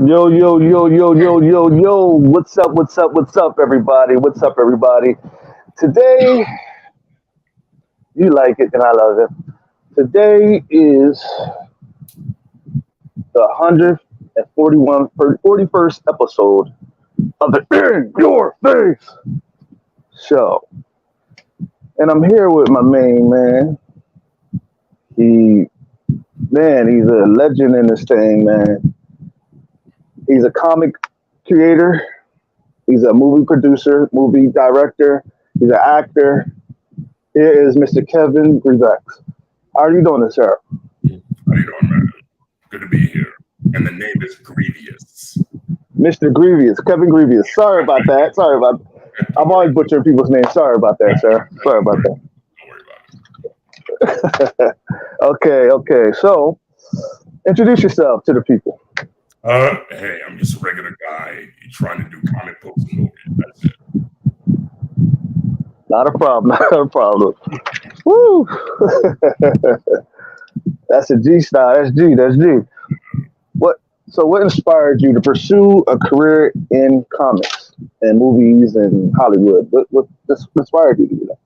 Yo, yo, yo, yo, yo, yo, yo. What's up, what's up, what's up, everybody? What's up, everybody? Today, you like it and I love it. Today is the 41st episode of the In Your Face show. And I'm here with my main man. He's a legend in this thing, man. He's a comic creator. He's a movie producer, movie director. He's an actor. Here is Mr. Kevin Grevioux. How are you doing, sir? How you doing, man? Good to be here. And the name is Grevioux. Mr. Grevioux, Kevin Grevioux. Sorry about that. I'm always butchering people's names. Sorry about that, sir. Sorry about that. Don't worry about it. Okay. So, introduce yourself to the people. Hey, I'm just a regular guy trying to do comic books and movies. That's it. Not a problem. Woo! That's a G style. That's G. What inspired you to pursue a career in comics and movies and Hollywood? What inspired you to do that?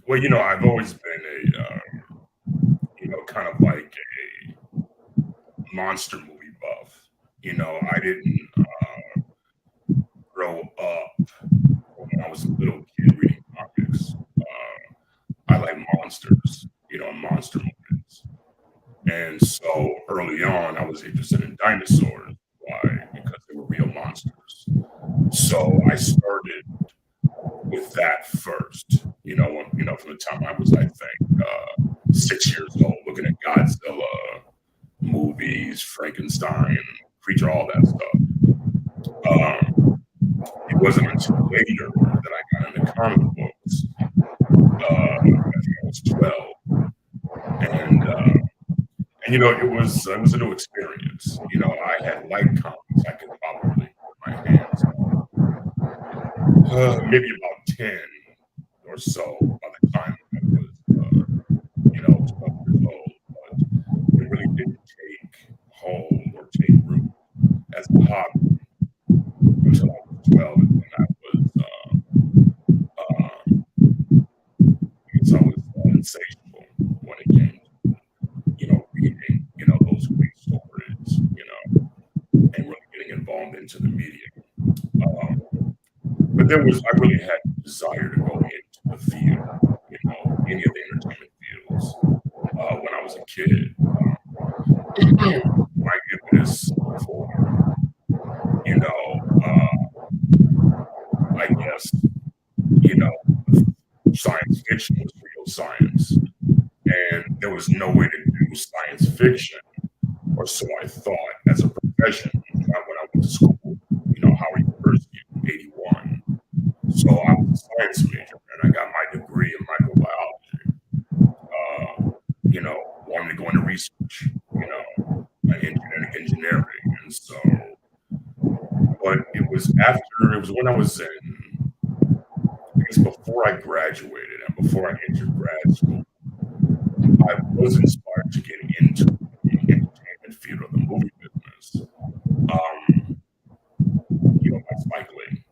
Well, I've always been kind of like a monster movie buff. I didn't grow up when I was a little kid reading comics. I like monsters, monster movies. And so early on, I was interested in dinosaurs. Why? Because they were real monsters. So I started with that first, from the time I was, I think, 6 years old, looking at Godzilla, movies, Frankenstein, Creature, all that stuff. It wasn't until later that I got into comic books. I think I was 12. And it was a new experience. I had liked comics. I could probably put my hands on maybe about 10 or so by the time I was, 12 years old. But it really didn't take hold or take root as a hobby until I was 12. And when I was insatiable when it came to, reading, those great stories, and really getting involved into the medium. But I really had a desire to go into the field, any of the entertainment fields when I was a kid. My impetus for, I guess, science fiction was real science. And there was no way to do science fiction, or so I thought, as a profession when I went to school, Howard University in 81. So I was a science major, and I got my degree in microbiology. Wanted to go into research, in genetic engineering. And so, but it was when I was in, I guess before I graduated and before I entered grad school, I was inspired to get into the entertainment field of the movie business. By Spike Lee.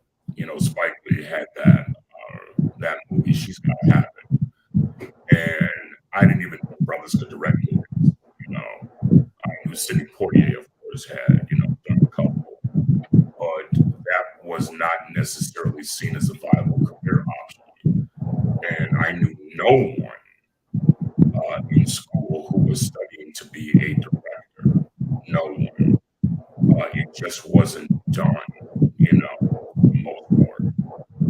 Spike Lee had that movie, She's Gotta Have It. And I didn't even know brothers could direct movies. I knew Sidney Poitier, of course, had, done a couple. But that was not necessarily seen as a viable career option. And I knew no one in school who was studying to be a director. No one. It just wasn't done, most part,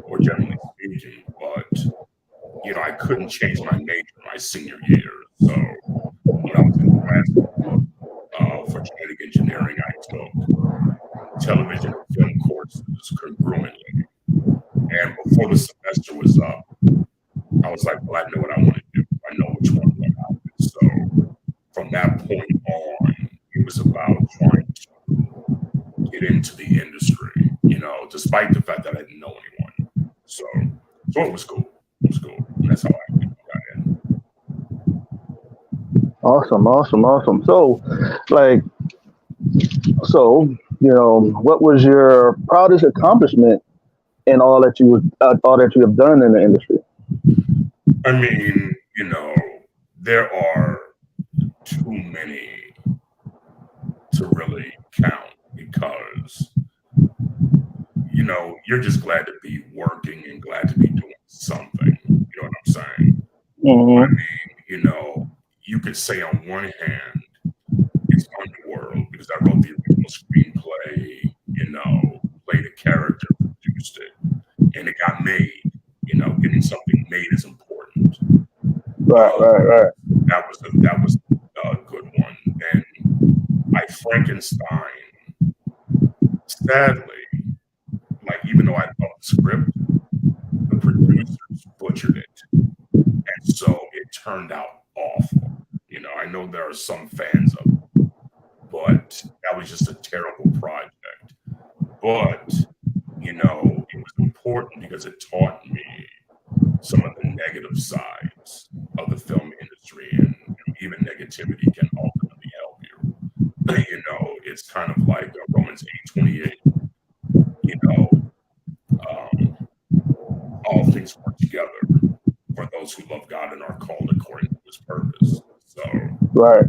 or generally speaking. But, I couldn't change my major my senior year. So when I was in grad school for genetic engineering, I took television and film courses congruently. And before the semester was up, I was like, well, I know what I want to do. I know which one I want to do. So from that point on, it was about trying to get into the industry, despite the fact that I didn't know anyone. So it was cool. And that's how I got in. Awesome. So, So, what was your proudest accomplishment in all that you have done in the industry? I mean, there are too many to really count because, you're just glad to be working and glad to be doing something. You know what I'm saying? Mm-hmm. I mean, you could say on one hand, it's Underworld because I wrote the original screenplay, played a character, produced it, and it got made. Getting something made is important. Right. That was a good one. And Frankenstein, sadly, like even though I love the script, the producers butchered it, and so it turned out awful. I know there are some fans of it, but that was just a terrible project. But it was important because it taught me some of the negative sides of the film industry, and even negativity can ultimately help you. It's kind of like Romans 8:28. All things work together for those who love God and are called according to His purpose. So, right,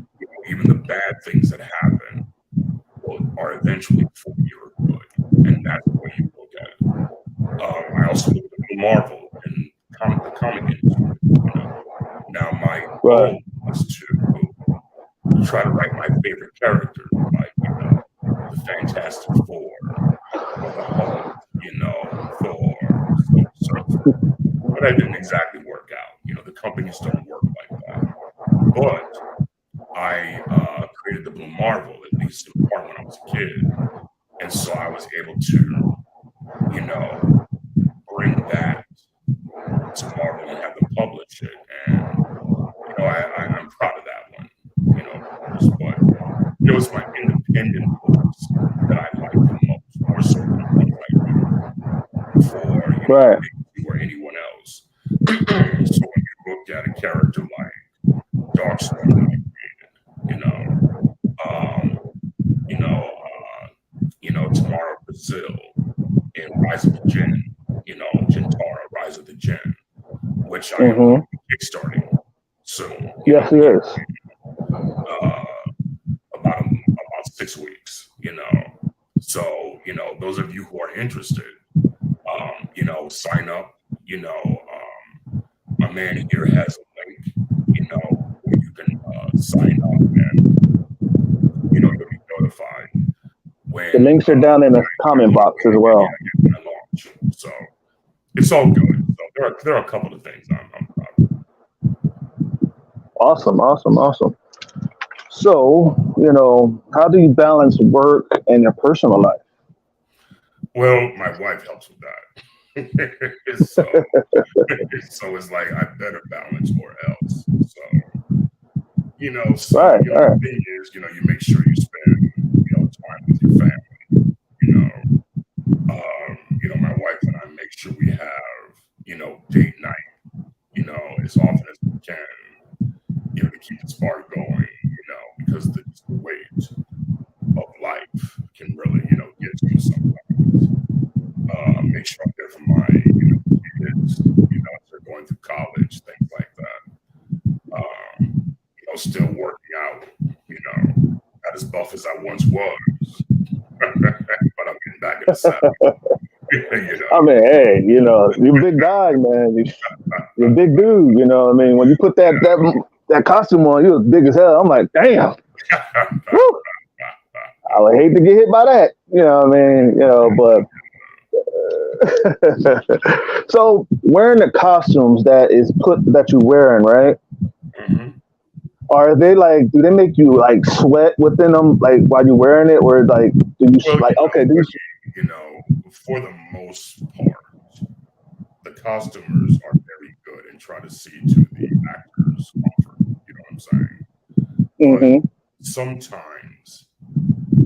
even the bad things that happen are eventually for your good, and that's the way you look at it. I also look at the Marvel and the comic industry. Now, my goal was to try to write my favorite character, like the Fantastic Four, or the Hulk, Thor, so forth. But that didn't exactly work out. The companies don't work like that. But I created the Blue Marvel, at least in part when I was a kid. And so I was able to, bring that to Marvel and have them publish it. And, I'm proud of that one, of course. But, it's my independent books that I like the most, more so than the ones I do for, or anyone else. So when you look at a character like Darkstorm that I created, Tamara Brazil in Rise of the Jinn, Gentara, Rise of the Jinn, which I am kickstarting soon. Yes, it is. About 6 weeks, So, those of you who are interested, sign up. My man here has a link, where you can sign up and, you'll be notified when the links are down in the comment box as well. Launch. So it's all good. So there are a couple of things I'm proud of. Awesome. So, how do you balance work and your personal life? Well, my wife helps with that. so it's like I better balance or else. So the thing is, you make sure you spend time with your family. My wife and I make sure we have date night. As often as we can. To keep the spark going. Because the weight of life can really get to you sometimes. Make sure I'm there for my kids. As they're going through college, things like that. Still working out, not as buff as I once was, but I'm getting back in the saddle. I mean, hey, you're a big guy, man. You're a big dude, I mean, when you put that costume on, you're as big as hell. I'm like, damn. I would hate to get hit by that, but so wearing the costumes that you're wearing, right? Mm-hmm. Are they like? Do they make you like sweat within them, like while you're wearing it, or like do you okay? For the most part, the costumers are very good and try to see to the actors' comfort. You know what I'm saying? Mm-hmm. But sometimes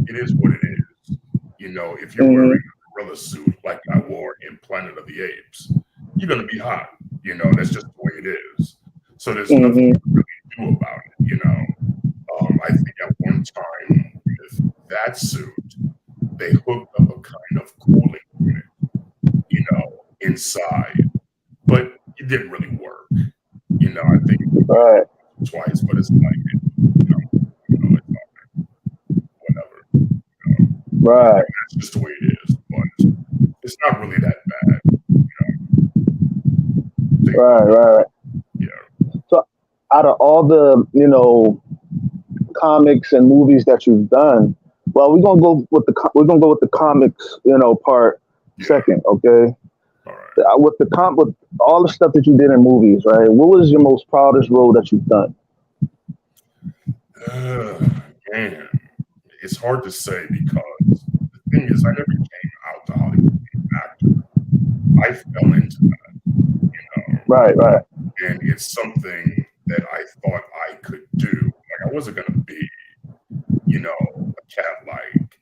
it is what it is. If you're wearing a gorilla suit like I wore in Planet of the Apes, you're gonna be hot. That's just the way it is. So there's nothing you can really do about it. I think at one time with bat suit, they hooked up a kind of cooling unit, inside, but it didn't really work. I think Right. twice, but it's like, it's whatever. Right. That's just the way it is. But it's not really that bad. Right. Yeah. So, out of all the comics and movies that you've done, well, we're gonna go with the comics, part second, okay? All right. With all the stuff that you did in movies, right? What was your most proudest role that you've done? Man, it's hard to say because the thing is, I never came out to Hollywood being an actor. I fell into that, Right. and it's something that I thought I could do. Like I wasn't gonna be, a cat like,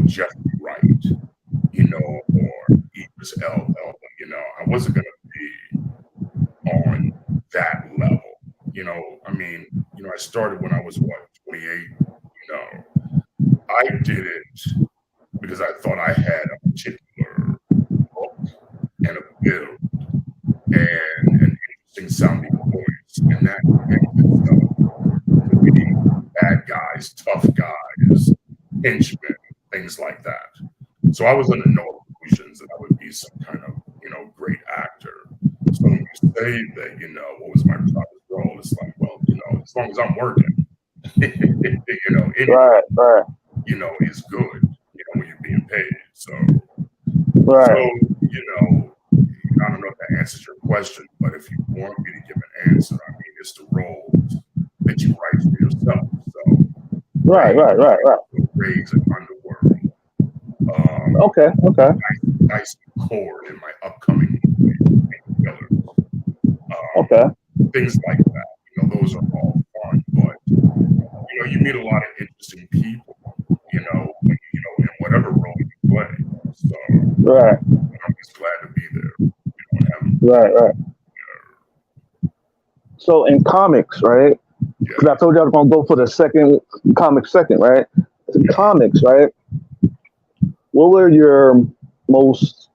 Jeffrey Wright, or Idris Elba. I wasn't gonna be on that level. I started when I was 28. I did it because I thought I had a particular look and a build and an interesting sounding voice, and that makes itself to being bad guys, tough guys, henchmen, things like that. So I was under no illusions that I would be some kind of, great actor. So when you say that, what was my proudest role, it's like, well, as long as I'm working, anything, Right. is good, when you're being paid. So, Right. I don't know if that answers your question, but if you want me to give an answer, it's the roles that you write for yourself. So, Right. Raze and Underworld. Okay. Nice chord in my upcoming movie, Okay. things like that. Those are all fun, but you meet a lot of interesting people, in whatever role you play. So Right. I'm just glad to be there. Right. So in comics, right? Because I told you I was gonna go for the comic second, right? In comics, right? What was your most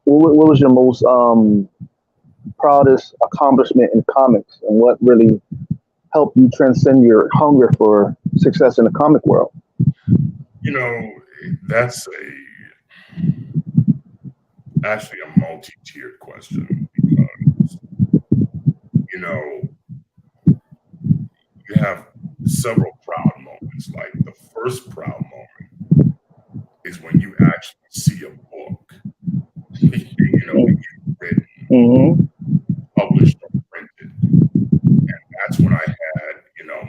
proudest accomplishment in comics, and what really helped you transcend your hunger for success in the comic world? That's actually a multi-tiered question because you have several proud moments. Like the first proud moment is when you actually see a book, you've written, published or printed. And that's when I had,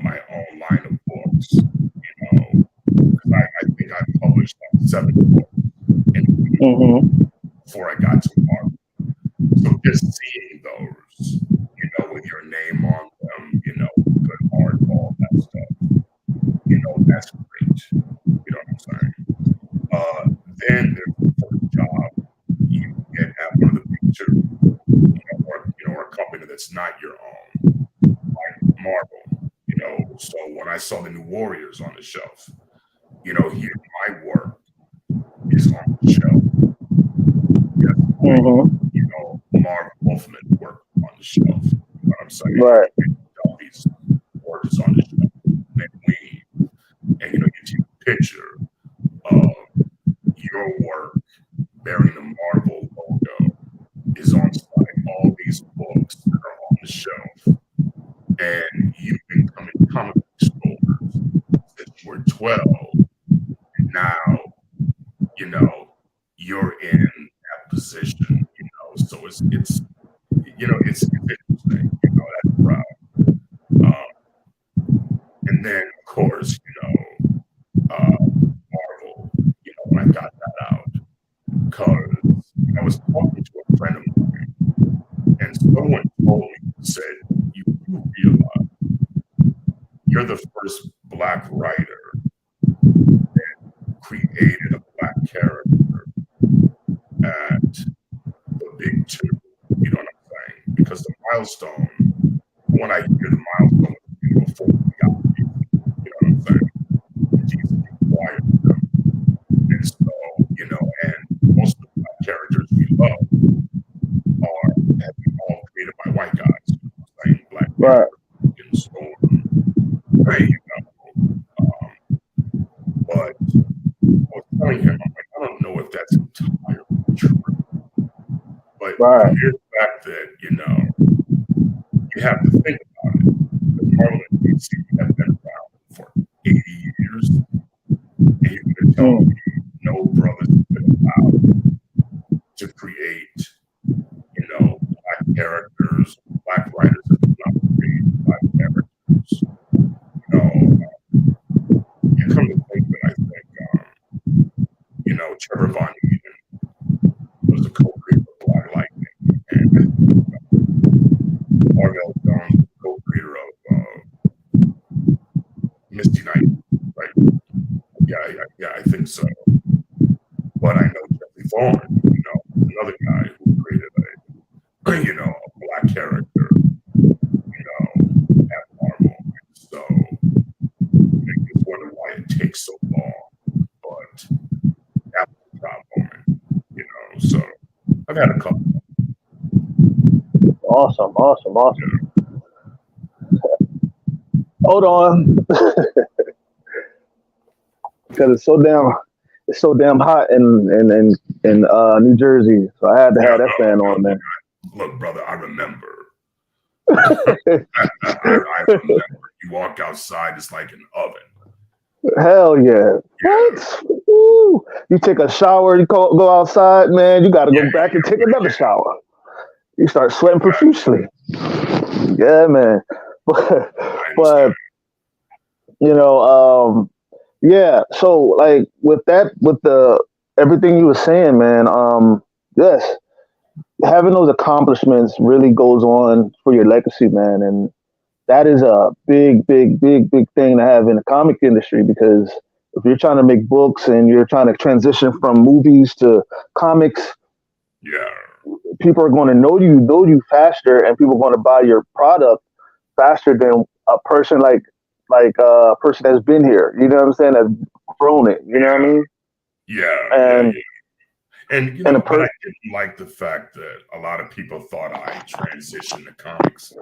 my own line of books, because I think I published like 7 books before I got to Marvel. So just seeing those, with your name on them, good art, all that stuff, that's great. You know what I'm saying? Then there's the first job you get at one of the big two, or a company that's not your own, like Marvel. So when I saw the new Warriors on the shelf, here my work is on the shelf. Marvel Wolfman work on the shelf. You know what I'm saying? Right. These work is on the shelf. And you take a picture of your work bearing the Marvel logo is on all these books that are on the shelf. And you've been coming to comic book stores since you were 12. And now, you're in that position, so it's interesting, that's proud. And then of course, Marvel, when I got that out, because I was talking to a friend of mine, and someone told me, said, you realize you're the first Black writer that created a Black character at the big two. You know what I'm saying? Because the milestone, when I hear the milestone before we got Jesus, you know what I'm saying? Jesus required them Right. And Storm. Hey, but I was telling him, I'm like, I don't know if that's entirely true. But the Right. mere fact that, you have to think about it. Because Marvel and DC have been around for 80 years. And you're going to tell me no brothers have been allowed to create, black characters, black writers have not created black characters. You come to think of it, I think, Trevor Von Eden was the co-creator of Black Lightning, and Marvel Jones was the co-creator of Misty Knight, right? Yeah, I think so. But I know Jeffrey Thorne, another guy who created a black character, at Marvel. So I just wonder why it takes so long. But that was a proud moment, So I've had a couple. Awesome. Hold on. Because it's so damn hot in New Jersey, so I had to have that fan on, man. Look, brother, I remember. I remember. You walk outside, it's like an oven. Hell yeah! What? Woo. You take a shower, you go outside, man. You got to go back and take another shower. You start sweating profusely. Yeah, man. But yeah. So like with the everything you were saying, man. Yes, having those accomplishments really goes on for your legacy, man, and that is a big thing to have in the comic industry, because if you're trying to make books and you're trying to transition from movies to comics, people are going to know you faster, and people are going to buy your product faster than a person like a person that's been here. You know what I'm saying? That's grown it. You know what I mean? Yeah. And but I didn't like the fact that a lot of people thought I transitioned to comics.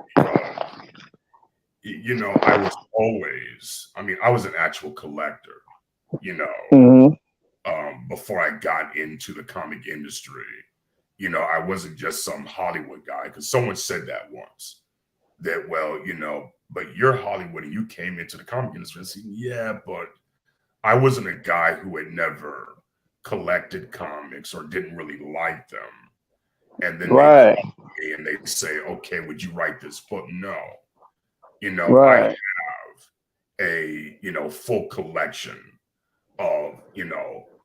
I was always, I was an actual collector, before I got into the comic industry. I wasn't just some Hollywood guy, because someone said that once, that, well, but you're Hollywood and you came into the comic industry. I said, yeah, but I wasn't a guy who had never collected comics or didn't really like them. And then they call me and they say, okay, would you write this book? No. I have a, full collection of,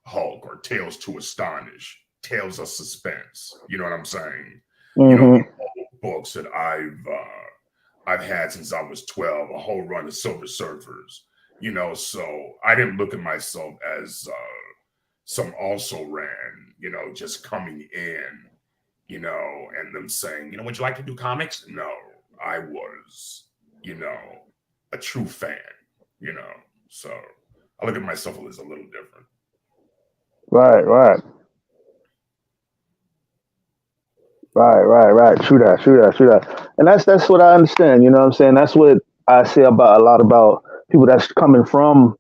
Hulk or Tales to Astonish, Tales of Suspense. You know what I'm saying? Books that I've had since I was 12, a whole run of Silver Surfers, so I didn't look at myself as some also ran, just coming in, and them saying, would you like to do comics? No, I was, a true fan, so I look at myself as a little different. Right. True that. And that's what I understand. You know what I'm saying? That's what I say about a lot about people that's coming from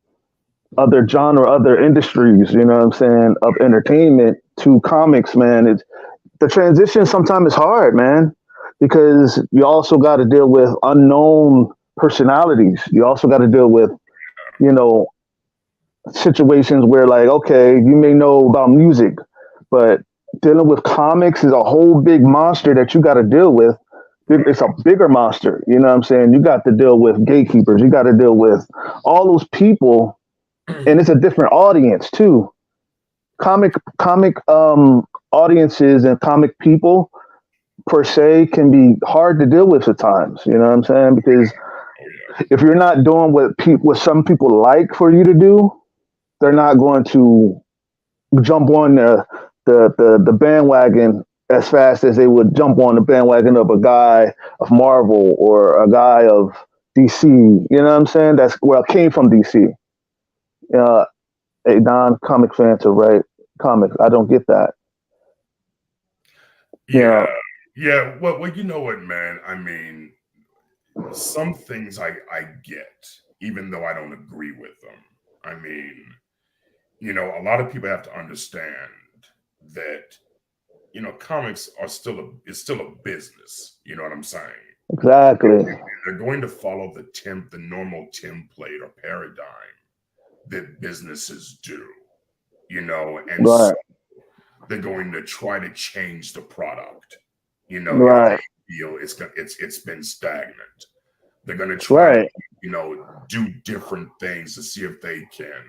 other genre, other industries, you know what I'm saying, of entertainment to comics, man. It's the transition sometimes is hard, man, because you also got to deal with unknown personalities. You also got to deal with, situations where, like, okay, you may know about music, but dealing with comics is a whole big monster that you got to deal with. It's a bigger monster, you know what I'm saying? You got to deal with gatekeepers. You got to deal with all those people, and it's a different audience too. Comic audiences and comic people per se can be hard to deal with at times. You know what I'm saying? Because if you're not doing what some people like for you to do, they're not going to jump on the bandwagon as fast as they would jump on the bandwagon of a guy of Marvel or a guy of DC. You know what I'm saying? That's where I came from, DC. A non-comic fan to write comics. I don't get that. Yeah. Well, you know what, man? I mean, some things I get, even though I don't agree with them. I mean, a lot of people have to understand that, comics are it's still a business. You know what I'm saying? Exactly. They're going to follow the normal template or paradigm that businesses do, and so Right. they're going to try to change the product, if Right. they feel it's been stagnant. They're going to try to, Right. do different things to see if they can,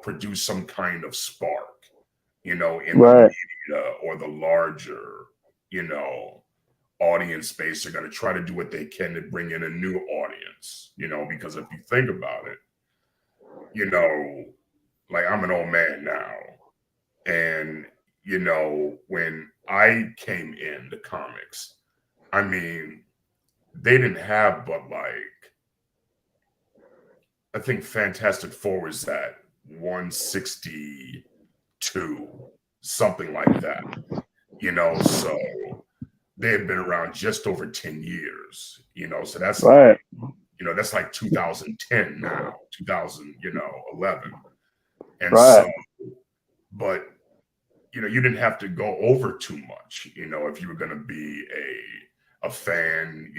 produce some kind of spark, in the Right. media or the larger, audience space. They're going to try to do what they can to bring in a new audience, because if you think about it, like I'm an old man now. And, when I came into comics, I mean, they didn't have but like, I think Fantastic Four was at 162, something like that, so they had been around just over 10 years, so that's Right. like, that's like 2010 now, 2011. And so, Right. but, you didn't have to go over too much, if you were going to be a fan,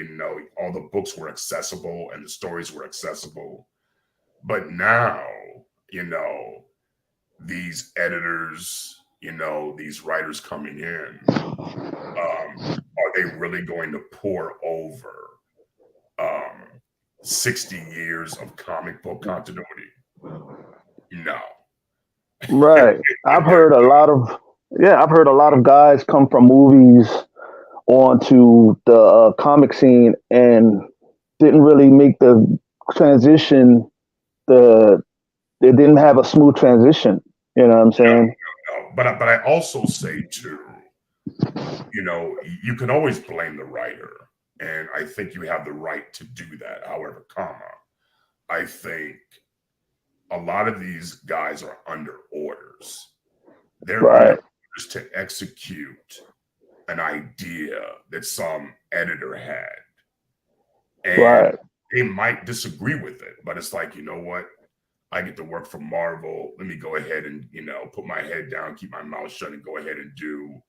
all the books were accessible and the stories were accessible. But now, these editors, these writers coming in, are they really going to pour over 60 years of comic book continuity? No. Right. If I've they're heard a lot of I've heard a lot of guys come from movies onto the comic scene and didn't really make the transition. The They didn't have a smooth transition. You know what I'm saying? no. But I also say too, you can always blame the writer, and I think you have the right to do that. However, I think a lot of these guys are under orders. They're under Right. orders to execute an idea that some editor had, and Right. they might disagree with it, but it's like, you know what? I get to work for Marvel. Let me go ahead and, put my head down, keep my mouth shut, and go ahead and do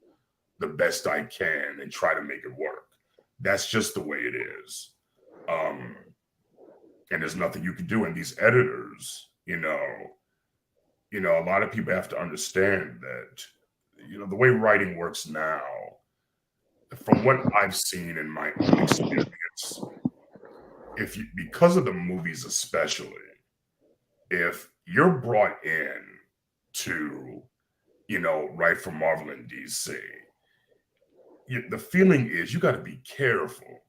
the best I can and try to make it work. That's just the way it is. And there's nothing you can do. And these editors, a lot of people have to understand that, the way writing works now, from what I've seen in my own experience, because of the movies especially, if you're brought in to, write for Marvel and DC, the feeling is you got to be careful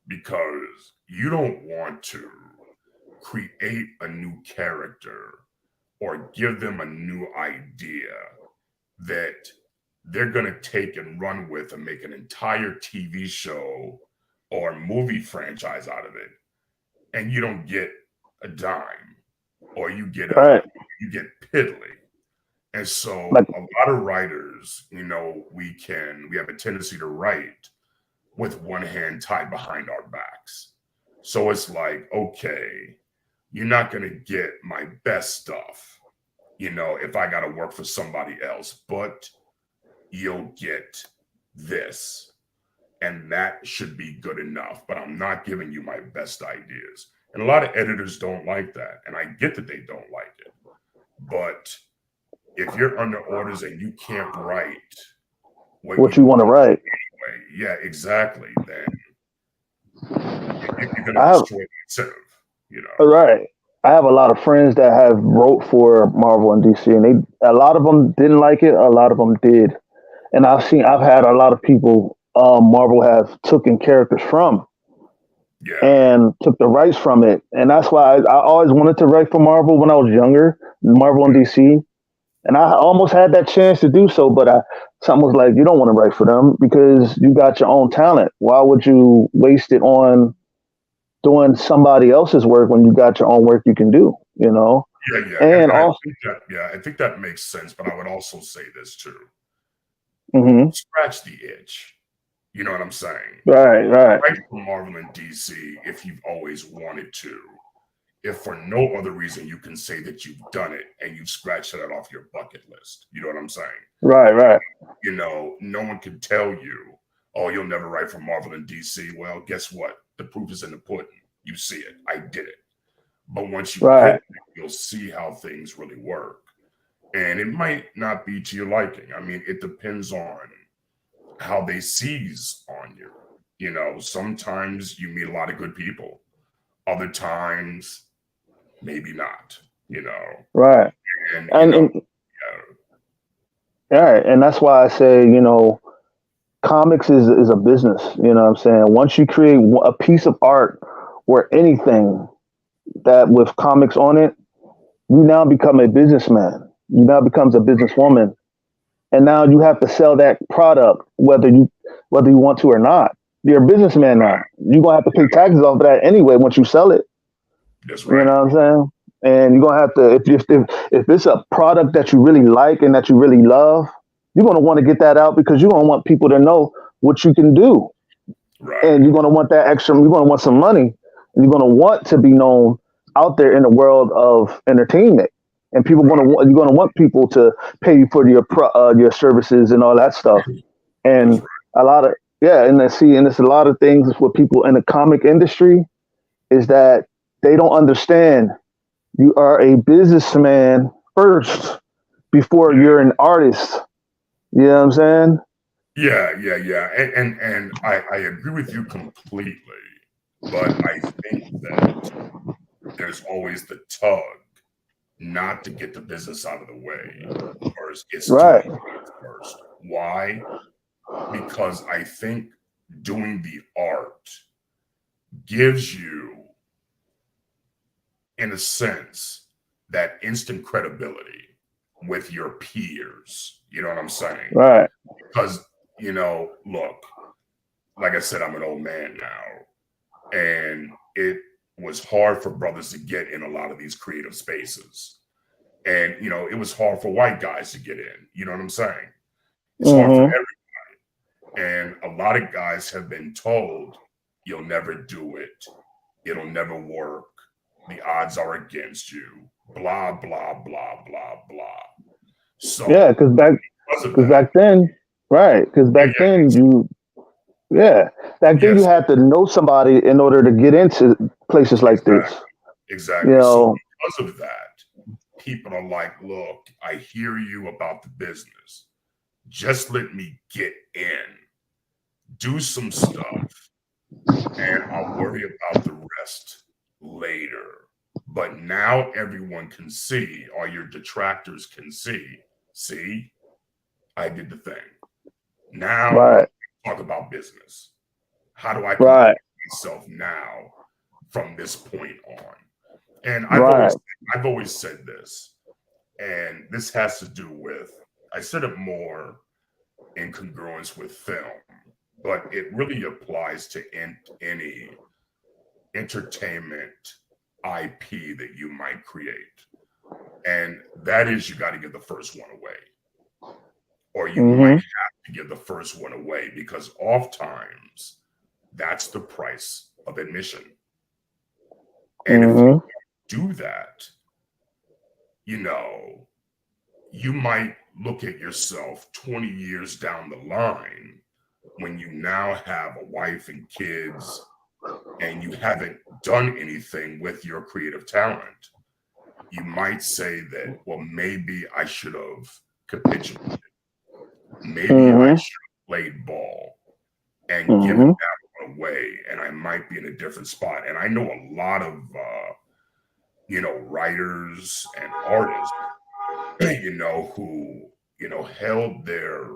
because you don't want to create a new character or give them a new idea that they're going to take and run with and make an entire TV show or movie franchise out of it. And you don't get a dime, or you get Right. piddly. And so Like a lot of writers, we have a tendency to write with one hand tied behind our backs. So it's like, okay, you're not going to get my best stuff, if I got to work for somebody else, but you'll get this. And that should be good enough, but I'm not giving you my best ideas. And a lot of editors don't like that. And I get that they don't like it. But if you're under orders and you can't write what you want to write. anyway, yeah, exactly, then you're going to I have destroy the incentive, right. I have a lot of friends that have wrote for Marvel and DC, and a lot of them didn't like it. A lot of them did, and I've had a lot of people Marvel have taken characters from Yeah. and took the rights from it, and that's why I always wanted to write for Marvel when I was younger, Marvel and DC, and I almost had that chance to do so, but something was like, you don't want to write for them because you got your own talent. Why would you waste it on doing somebody else's work when you got your own work you can do? Yeah. And And also, I think that makes sense. But I would also say this too. mhm. Scratch the itch. You know what I'm saying? Right. Write for Marvel and DC if you've always wanted to. If for no other reason you can say that you've done it and you've scratched that off your bucket list. You know what I'm saying? Right. You know, no one can tell you, oh, you'll never write for Marvel and DC. Well, guess what? The proof is in the pudding. You see it. I did it. But once you get it, you'll see how things really work. And it might not be to your liking. I mean, it depends on how they seize on you. You know, sometimes you meet a lot of good people. Other times, maybe not, you know. Right. And and that's why I say, you know, comics is a business, you know what I'm saying? Once you create a piece of art or anything that with comics on it, you now become a businessman. You now becomes a businesswoman. And now you have to sell that product whether you want to or not. You're a businessman now. You're gonna have to pay taxes off of that anyway once you sell it. That's right. You know what I'm saying? And you're gonna have to if it's a product that you really like and that you really love, you're gonna want to get that out because you're gonna want people to know what you can do. Right. And you're gonna want that extra. You're gonna want some money, and you're gonna want to be known out there in the world of entertainment. And you're gonna want people to pay you for your services and all that stuff. And a lot of and it's a lot of things with people in the comic industry is that they don't understand you are a businessman first before you're an artist. You know what I'm saying? Yeah. And I agree with you completely. But I think that there's always the tug not to get the business out of the way first. It's right. First. Why? Because I think doing the art gives you, in a sense, that instant credibility with your peers. You know what I'm saying? Right. Because, you know, look, like I said, I'm an old man now, and it was hard for brothers to get in a lot of these creative spaces. And, you know, it was hard for white guys to get in. You know what I'm saying? It's hard for everybody. And a lot of guys have been told, you'll never do it. It'll never work. The odds are against you. Blah, blah, blah, blah, blah. So yeah, because back then, you had to know somebody in order to get into places like this. Exactly. You know, so because of that, people are like, look, I hear you about the business. Just let me get in, do some stuff, and I'll worry about the rest later. But now everyone can see, or your detractors can see, I did the thing. Now talk about business. How do I conduct myself now from this point on? And I've always said this, and this has to do with, I said it more in congruence with film, but it really applies to any entertainment IP that you might create. And that is, you got to give the first one away. Or you might have to give the first one away, because oftentimes that's the price of admission. And if you do that, you know, you might look at yourself 20 years down the line when you now have a wife and kids and you haven't done anything with your creative talent. You might say that, well, maybe I should have capitulated. Maybe I should have played ball and given that away, and I might be in a different spot. And I know a lot of, you know, writers and artists, you know, who, you know, held their,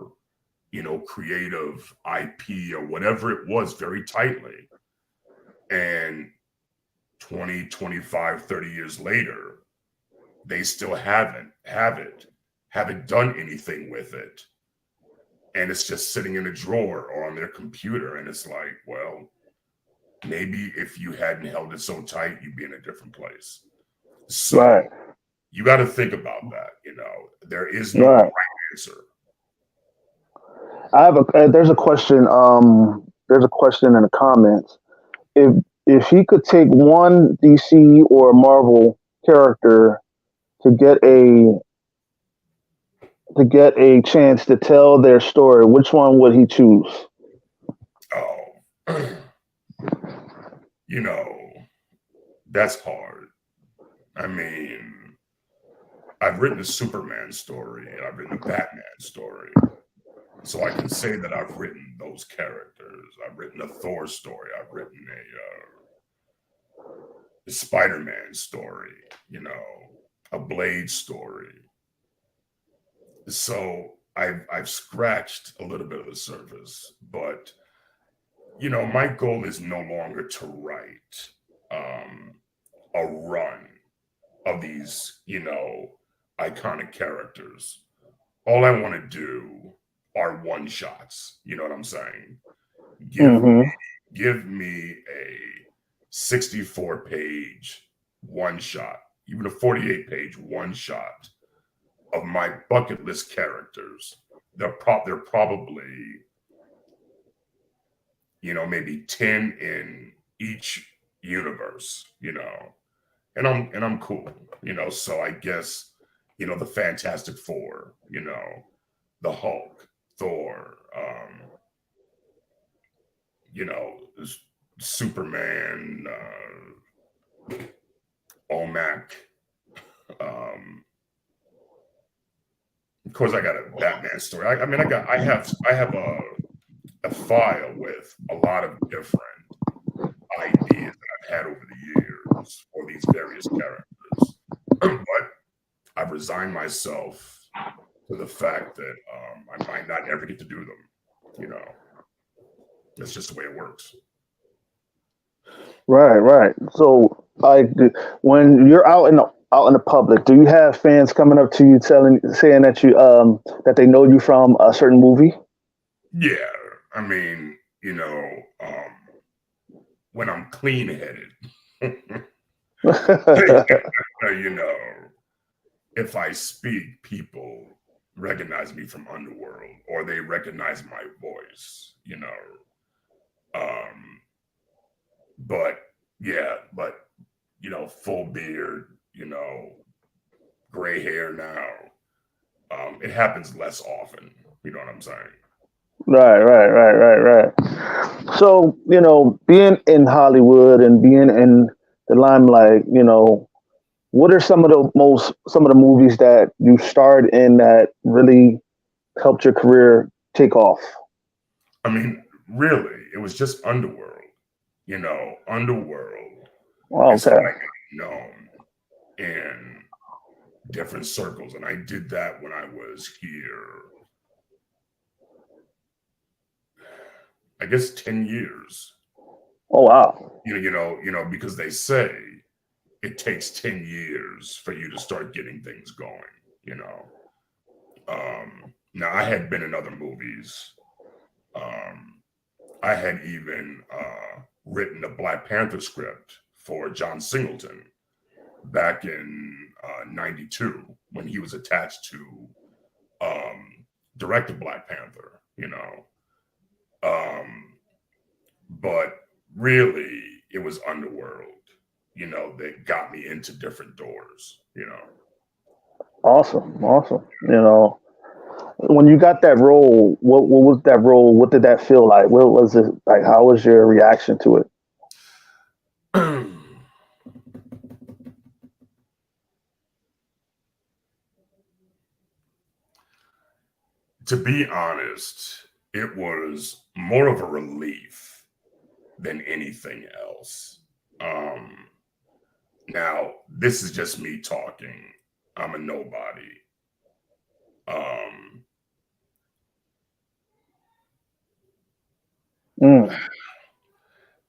you know, creative IP or whatever it was very tightly. And 20, 25, 30 years later, they still haven't done anything with it. And it's just sitting in a drawer or on their computer. And it's like, well, maybe if you hadn't held it so tight, you'd be in a different place. So you got to think about that. You know, there is no right answer. I have there's a question. There's a question in the comments. If he could take one DC or Marvel character to get a chance to tell their story, which one would he choose? Oh, you know, that's hard. I mean, I've written a Superman story, and I've written a Batman story. So I can say that I've written those characters. I've written a Thor story. I've written a Spider-Man story, a Blade story. So I've scratched a little bit of the surface, but my goal is no longer to write a run of these, iconic characters. All I want to do are one shots. You know what I'm saying? Give me a 64-page one shot, even a 48-page one shot of my bucket list characters. They're probably, maybe 10 in each universe, and I'm cool, so I guess, the Fantastic Four, the Hulk, Thor, Superman, OMAC. Of course, I got a Batman story. I mean, I have a file with a lot of different ideas that I've had over the years for these various characters, but I've resigned myself to the fact that I might not ever get to do them. That's just the way it works. Right. So, when you're out in the public, do you have fans coming up to you saying that that they know you from a certain movie? Yeah, I mean, when I'm clean-headed, if I speak, people recognize me from Underworld, or they recognize my voice, but full beard, gray hair now. It happens less often. You know what I'm saying? Right. So, being in Hollywood and being in the limelight, what are some of the movies that you starred in that really helped your career take off? I mean, really, it was just Underworld. Underworld is how I got known in different circles, and I did that when I was here, I guess 10 years. Oh wow. Because they say it takes 10 years for you to start getting things going. Now I had been in other movies. I had even written a Black Panther script for John Singleton back in 92 when he was attached to direct Black Panther, but really it was Underworld, that got me into different doors, Awesome. When you got that role, what was that role? What did that feel like? What was it like? How was your reaction to it? To be honest, it was more of a relief than anything else. Now, this is just me talking. I'm a nobody.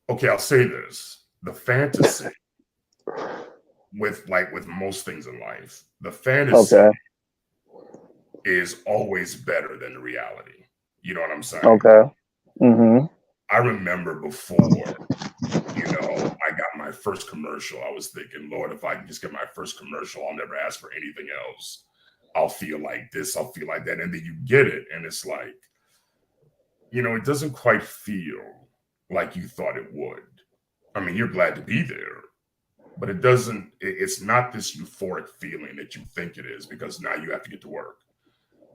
Okay, I'll say this. The fantasy with most things in life, the fantasy is always better than the reality. You know what I'm saying? Okay. I remember before, I got my first commercial, I was thinking, Lord, if I can just get my first commercial, I'll never ask for anything else. I'll feel like this, I'll feel like that. And then you get it, and it's like, it doesn't quite feel like you thought it would. I mean, you're glad to be there, but it doesn't. It's not this euphoric feeling that you think it is because now you have to get to work.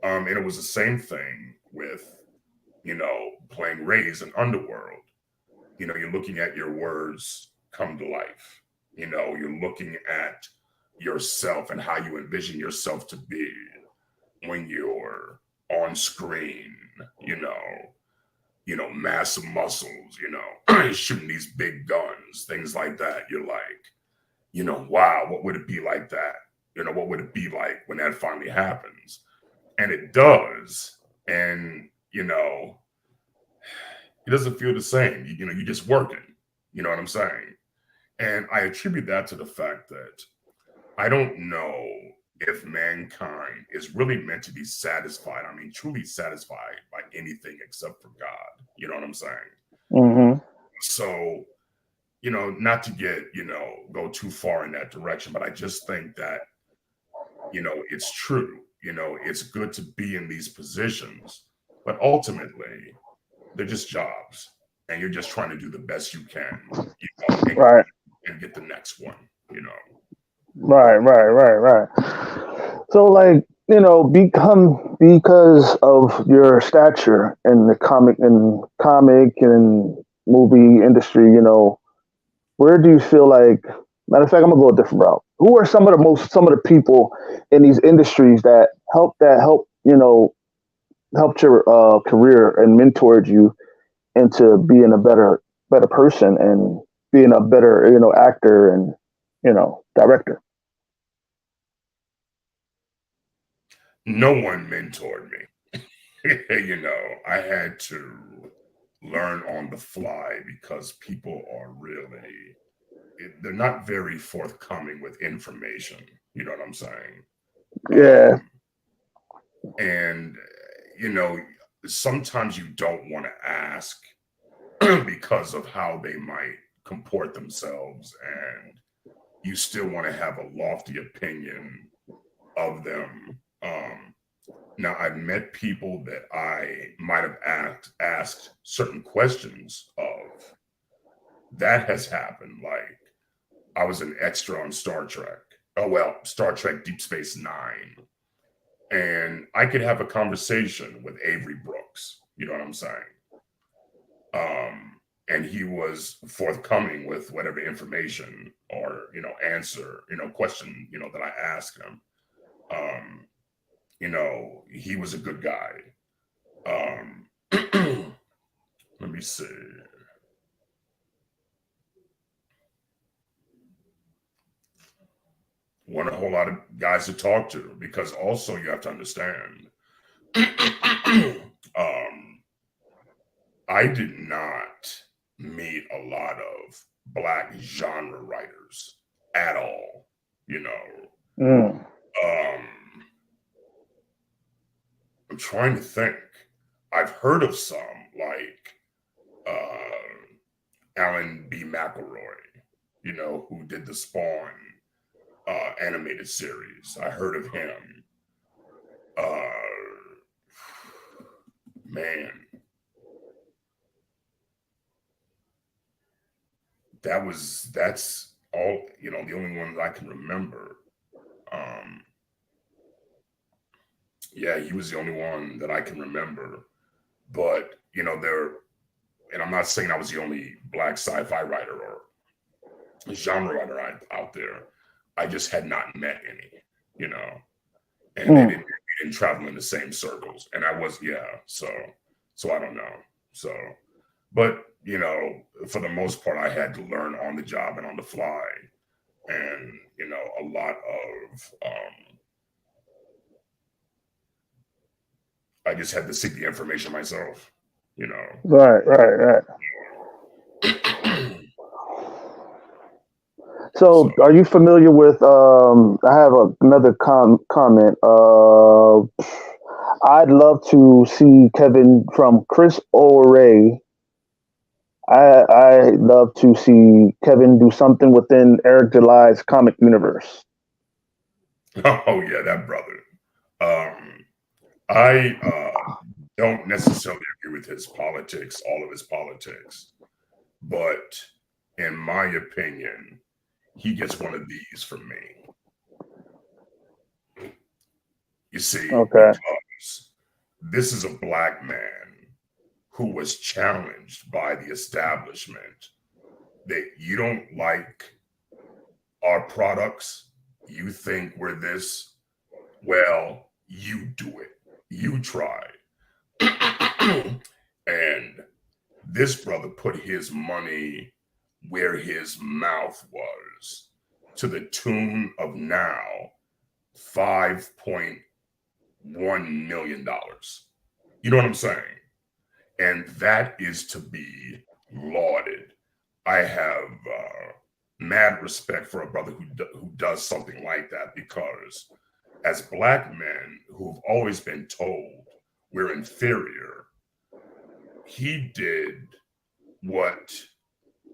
And it was the same thing with playing Raze and Underworld. You're looking at your words come to life. You're looking at yourself and how you envision yourself to be when you're on screen. Massive muscles. Shooting these big guns, things like that. You're like, wow, what would it be like that? What would it be like when that finally happens? And it does. And it doesn't feel the same. You're just working. You know what I'm saying? And I attribute that to the fact that I don't know if mankind is really meant to be satisfied. I mean, truly satisfied by anything except for God. You know what I'm saying? Mm-hmm. So, not to get, go too far in that direction, but I just think that, it's true. It's good to be in these positions, but ultimately, they're just jobs, and you're just trying to do the best you can, Right. and get the next one. Right. So, like, become because of your stature in the comic and movie industry. Where do you feel like? Matter of fact, I'm gonna go a different route. Who are some of the people in these industries that helped your career and mentored you into being a better person and being a better actor and director? No one mentored me. I had to learn on the fly because people are really they're not very forthcoming with information. You know what I'm saying? Yeah. And sometimes you don't want to ask because of how they might comport themselves, and you still want to have a lofty opinion of them. Now, I've met people that I might have asked certain questions of. That has happened. Like, I was an extra on Star Trek. Oh, well, Star Trek Deep Space Nine. And I could have a conversation with Avery Brooks. You know what I'm saying? And he was forthcoming with whatever information or, answer, question, that I asked him. He was a good guy. Let me see. Want a whole lot of guys to talk to because also you have to understand. I did not meet a lot of Black genre writers at all. Mm. Um, I'm trying to think. I've heard of some like Alan B. McElroy, who did the Spawn animated series. I heard of him. Man, that's all, the only one I can remember. Yeah, he was the only one that I can remember. But, and I'm not saying I was the only Black sci-fi writer or genre writer out there. I just had not met any, and they didn't travel in the same circles. And I was, so I don't know. So, but, for the most part, I had to learn on the job and on the fly. And, a lot of, I just had to seek the information myself, Right. So, So, are you familiar with? I have another comment. I'd love to see Kevin from Chris O'Reilly. I love to see Kevin do something within Eric July's comic universe. oh yeah, that brother. I don't necessarily agree with his politics, all of his politics, but in my opinion, he gets one of these from me. You see, Okay. because this is a black man who was challenged by the establishment that you don't like our products, you think we're this, well, you do it, you try. And this brother put his money where his mouth was, to the tune of now $5.1 million. You know what I'm saying? And that is to be lauded. I have mad respect for a brother who does something like that, because as black men who've always been told we're inferior, he did what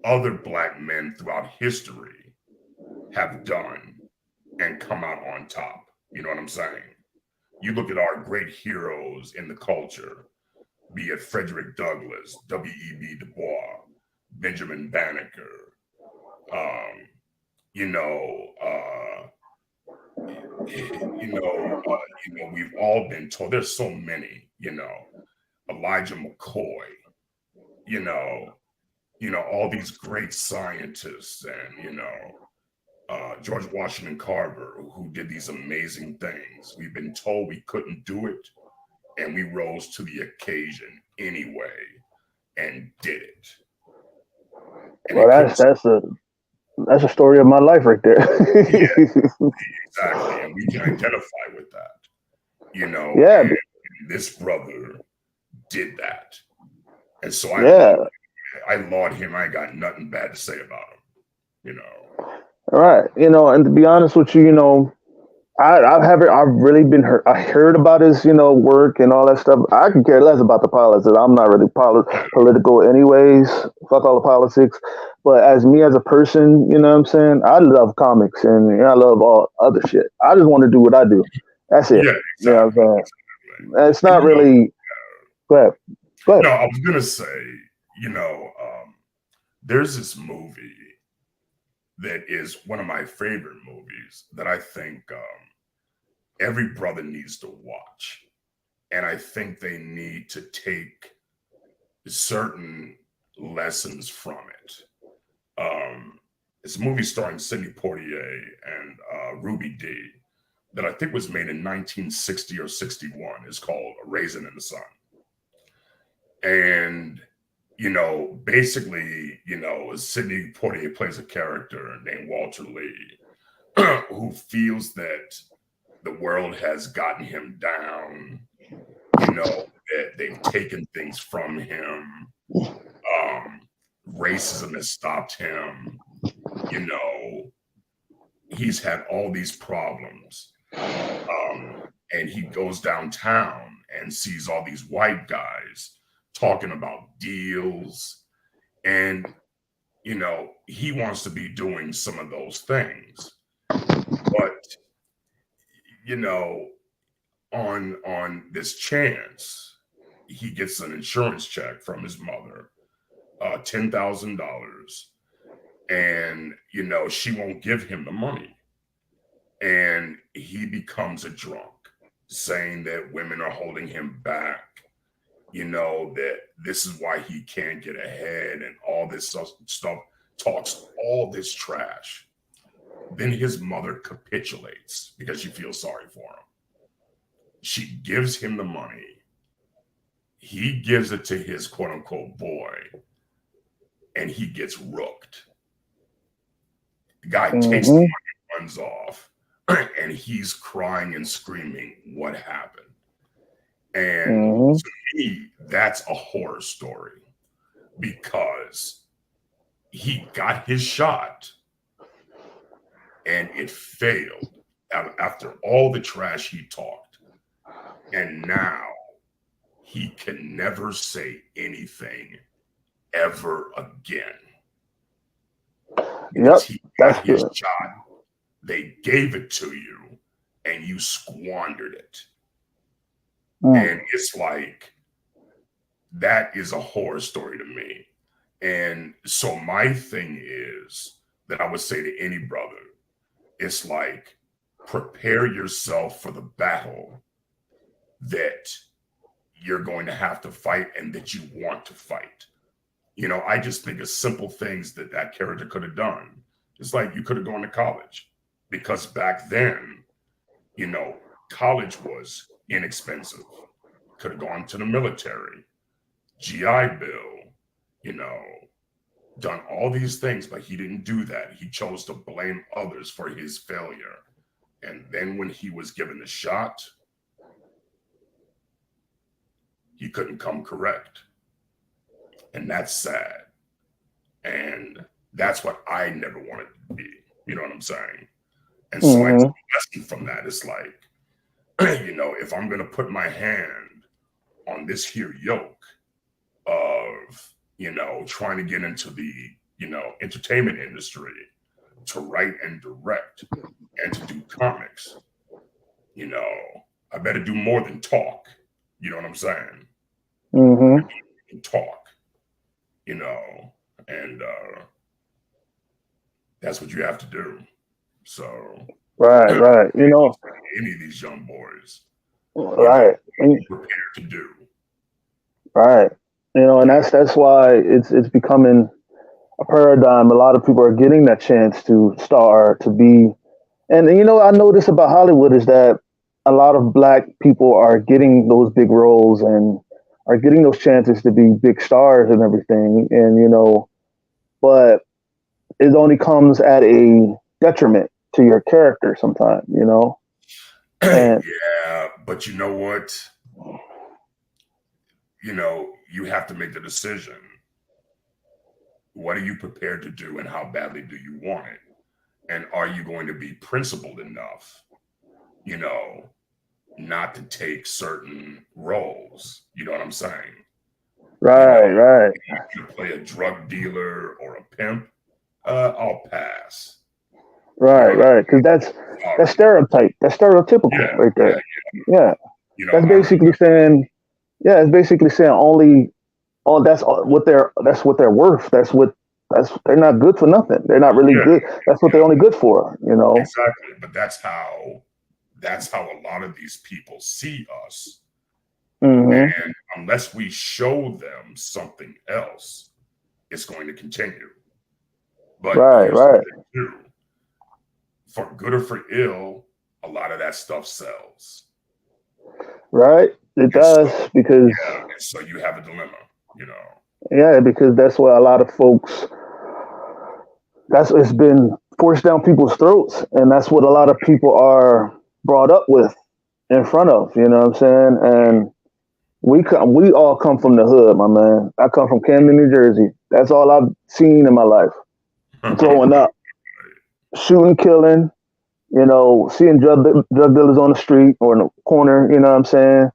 other black men throughout history have done and come out on top. You know what I'm saying? You look at our great heroes in the culture, be it Frederick Douglass, W.E.B. Du Bois, Benjamin Banneker, we've all been told. There's so many, Elijah McCoy, all these great scientists, and George Washington Carver, who did these amazing things. We've been told we couldn't do it, and we rose to the occasion anyway and did it. And well, that's a story of my life right there. Yeah, exactly, and we can identify with that. Yeah. And this brother did that, and so I laud him. I ain't got nothing bad to say about him. All right. And to be honest with you, I've really been hurt. I heard about his, work and all that stuff. I could care less about the politics. I'm not really political anyways. Fuck all the politics. But as me as a person, you know what I'm saying? I love comics and I love all other shit. I just want to do what I do. That's it. Yeah, exactly. You know what I'm saying? It's not really. Go ahead. No, I was gonna say, there's this movie that is one of my favorite movies that I think every brother needs to watch. And I think they need to take certain lessons from it. It's a movie starring Sidney Poitier and Ruby Dee that I think was made in 1960 or 61. It's called A Raisin in the Sun. And basically, Sidney Poitier plays a character named Walter Lee who feels that the world has gotten him down, that they've taken things from him. Racism has stopped him. He's had all these problems. And he goes downtown and sees all these white guys talking about deals, and he wants to be doing some of those things, but on this chance he gets an insurance check from his mother, $10,000, and she won't give him the money, and he becomes a drunk, saying that women are holding him back, that this is why he can't get ahead, and all this stuff, talks all this trash. Then his mother capitulates because she feels sorry for him. She gives him the money. He gives it to his quote unquote boy, and he gets rooked. The guy takes the money, runs off, and he's crying and screaming, what happened? And to me, that's a horror story, because he got his shot and it failed after all the trash he talked. And now he can never say anything ever again. Because he got his shot, they gave it to you, and you squandered it. And it's like, that is a horror story to me. And so my thing is that I would say to any brother, it's like, prepare yourself for the battle that you're going to have to fight and that you want to fight. You know, I just think of simple things that that character could have done. It's like you could have gone to college, because back then, you know, college was inexpensive. Could have gone to the military, GI Bill, you know, done all these things, but he didn't do that. He chose to blame others for his failure. And then when he was given the shot, he couldn't come correct. And that's sad. And that's what I never wanted to be. You know what I'm saying? And so I took a lesson from that. It's like, you know, if I'm going to put my hand on this here yoke of, you know, trying to get into the, you know, entertainment industry, to write and direct and to do comics, you know, I better do more than talk. You know what I'm saying? Talk, you know, and that's what you have to do. So right. You know, any of these young boys, right, prepared to do. Right. You know, and that's why it's becoming a paradigm. A lot of people are getting that chance to star, to be, and you know, I notice about Hollywood is that a lot of Black people are getting those big roles and are getting those chances to be big stars and everything. And you know, but it only comes at a detriment to your character sometimes. You know. And, yeah, but you know what? You know, you have to make the decision. What are you prepared to do, and how badly do you want it? And are you going to be principled enough, you know, not to take certain roles? You know what I'm saying? Right, you know, right. If you play a drug dealer or a pimp, I'll pass. Right, right. Because that's stereotype. That's stereotypical right there. Yeah. You know, that's basically saying, yeah, it's basically saying only, oh, that's what they're worth. They're not good for nothing. They're not really good. That's what they're only good for, you know. Exactly. But that's how a lot of these people see us. And unless we show them something else, it's going to continue. But right. For good or for ill, a lot of that stuff sells. Right. It does, because so you have a dilemma, you know. Yeah, because that's what a lot of folks, it's been forced down people's throats, and that's what a lot of people are brought up with in front of, you know what I'm saying? And we all come from the hood, my man. I come from Camden, New Jersey. That's all I've seen in my life. Growing up, shooting, killing, you know, seeing drug dealers on the street or in the corner, you know what I'm saying?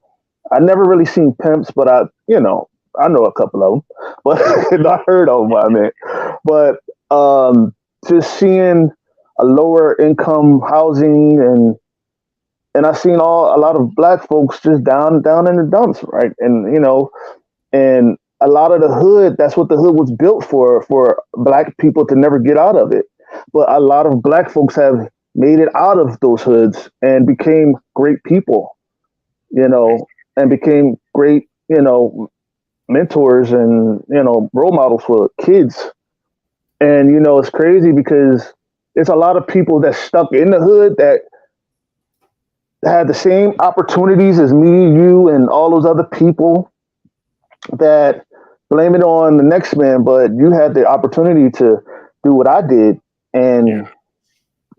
I never really seen pimps, but I know a couple of them, but not heard of them, I mean. But just seeing a lower income housing, and I've seen a lot of Black folks just down in the dumps, right? And you know, and a lot of the hood, that's what the hood was built for Black people to never get out of it. But a lot of Black folks have made it out of those hoods and became great people, you know, and became great, you know, mentors and, you know, role models for kids. And, you know, it's crazy because it's a lot of people that stuck in the hood that had the same opportunities as me, you, and all those other people, that blame it on the next man, but you had the opportunity to do what I did and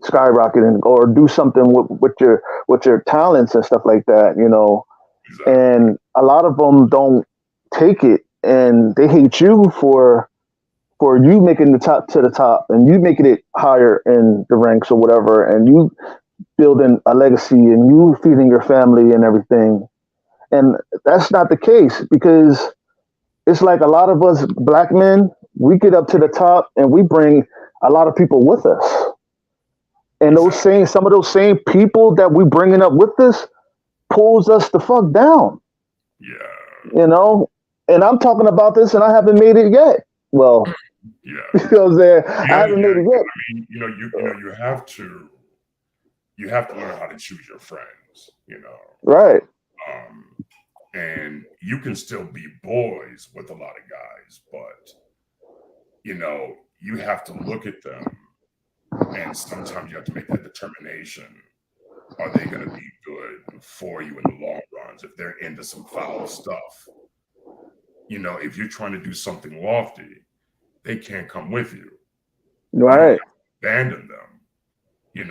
skyrocket or do something with your talents and stuff like that, you know. And a lot of them don't take it, and they hate you for you making the top to the top, and you making it higher in the ranks or whatever, and you building a legacy, and you feeding your family and everything. And that's not the case, because it's like a lot of us Black men, we get up to the top and we bring a lot of people with us. And some of those same people that we bringing up with us pulls us the fuck down. Yeah. You know? And I'm talking about this, and I haven't made it yet. Well, Yeah. you know what I'm saying? Yeah, I haven't made it yet. I mean, you have to learn how to choose your friends, Right. And you can still be boys with a lot of guys, but you have to look at them, and sometimes you have to make that determination. Are they going to be good for you in the long runs? If they're into some foul stuff, if you're trying to do something lofty, they can't come with you. Right. You don't have to abandon them,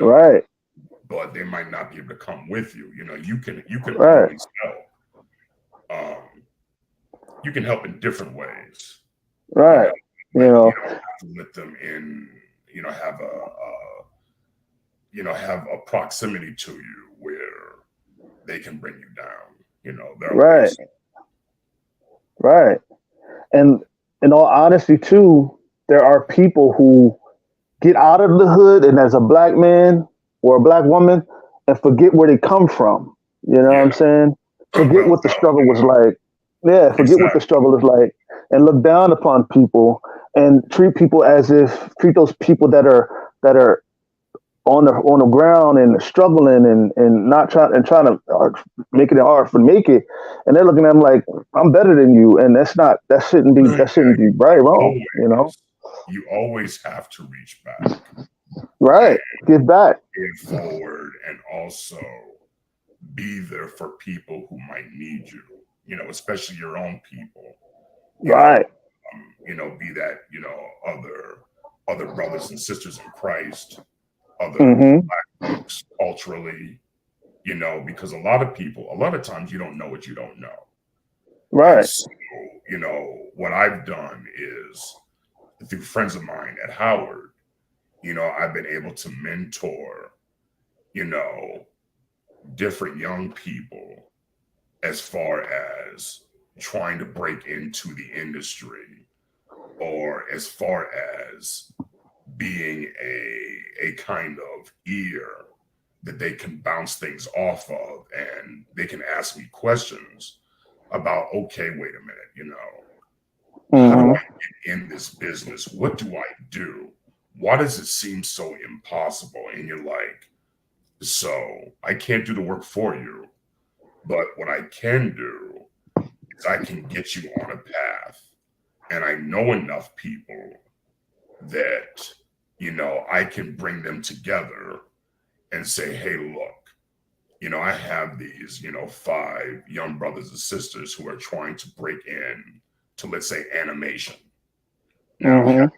Right. but they might not be able to come with you. You can Right. always help. You can help in different ways. Right. You don't have to let them in, have a proximity to you where they can bring you down. There are Right. ways. Right. And in all honesty, too, there are people who get out of the hood and as a black man or a black woman and forget where they come from. You know what I'm saying? Forget what the struggle was like. Yeah, forget what the struggle is like and look down upon people and treat those people that are on the ground and struggling and not trying to making it hard for make it, and they're looking at them like I'm better than you, and that shouldn't be right, wrong. You always have to reach back, right? Give back, give forward, and also be there for people who might need you. Especially your own people. Right. Be that other brothers and sisters in Christ. Other black folks culturally, because a lot of times you don't know what you don't know. Right. So, what I've done is through friends of mine at Howard, I've been able to mentor, different young people as far as trying to break into the industry or as far as being a kind of ear that they can bounce things off of, and they can ask me questions about, okay, wait a minute, how do I get in this business? What do I do? Why does it seem so impossible? And you're like, so I can't do the work for you, but what I can do is I can get you on a path, and I know enough people that I can bring them together and say, hey, look, I have these, 5 young brothers and sisters who are trying to break in to, let's say, animation. Now, having written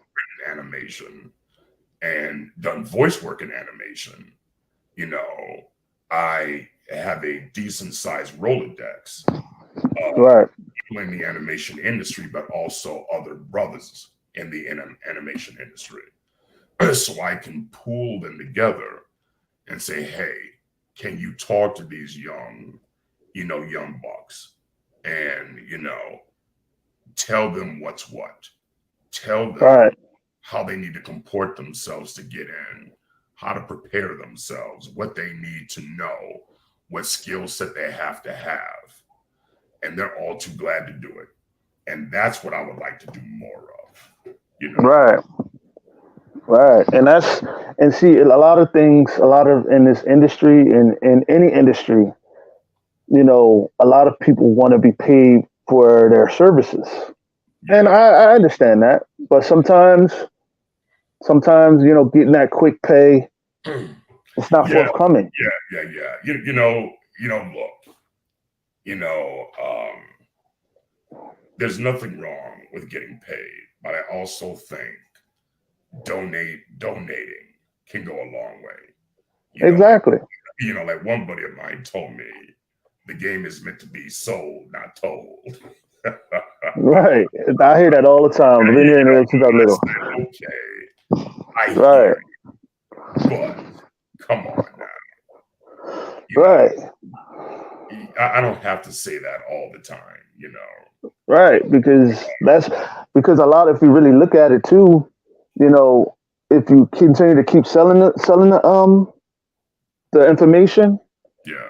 animation and done voice work in animation, I have a decent sized Rolodex of people in the animation industry, but also other brothers in the animation industry. So I can pool them together and say, hey, can you talk to these young bucks and, tell them what's what. Tell them how they need to comport themselves to get in, how to prepare themselves, what they need to know, what skill set they have to have. And they're all too glad to do it. And that's what I would like to do more of. Right. And see, a lot of in this industry, in any industry, a lot of people want to be paid for their services. And I understand that. But sometimes, getting that quick pay, it's not forthcoming. Yeah. There's nothing wrong with getting paid, but I also think donating can go a long way. Exactly. Like one buddy of mine told me, the game is meant to be sold, not told. Right. I hear that all the time. I've been hearing it since I'm little. Okay. I hear you, but come on now. I don't have to say that all the time, Right, because if you really look at it too, if you continue to keep selling the information,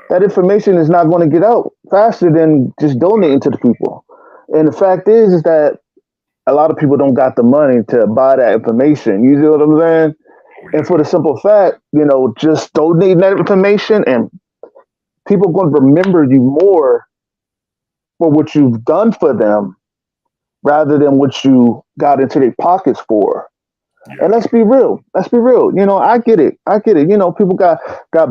that information is not going to get out faster than just donating to the people. And the fact is that a lot of people don't got the money to buy that information. You see what I'm saying? Oh, And yeah. for the simple fact, just donate that information, and people going to remember you more for what you've done for them rather than what you got into their pockets for. And Yeah. let's be real. Let's be real. I get it. I get it. People got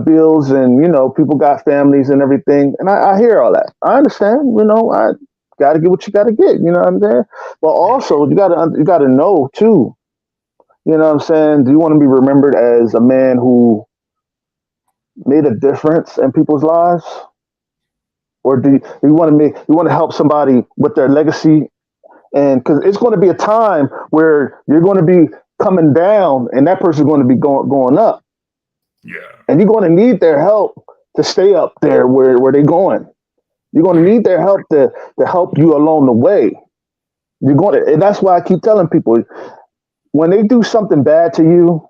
bills, and people got families and everything. And I hear all that. I understand. I got to get what you got to get. You know what I'm saying? But also, you gotta know too. You know what I'm saying? Do you want to be remembered as a man who made a difference in people's lives, or do you want to help somebody with their legacy? And because it's going to be a time where you're going to be coming down, and that person's going to be going up, Yeah. and you're going to need their help to stay up there where they're going. You're going to need their help to help you along the way. And that's why I keep telling people, when they do something bad to you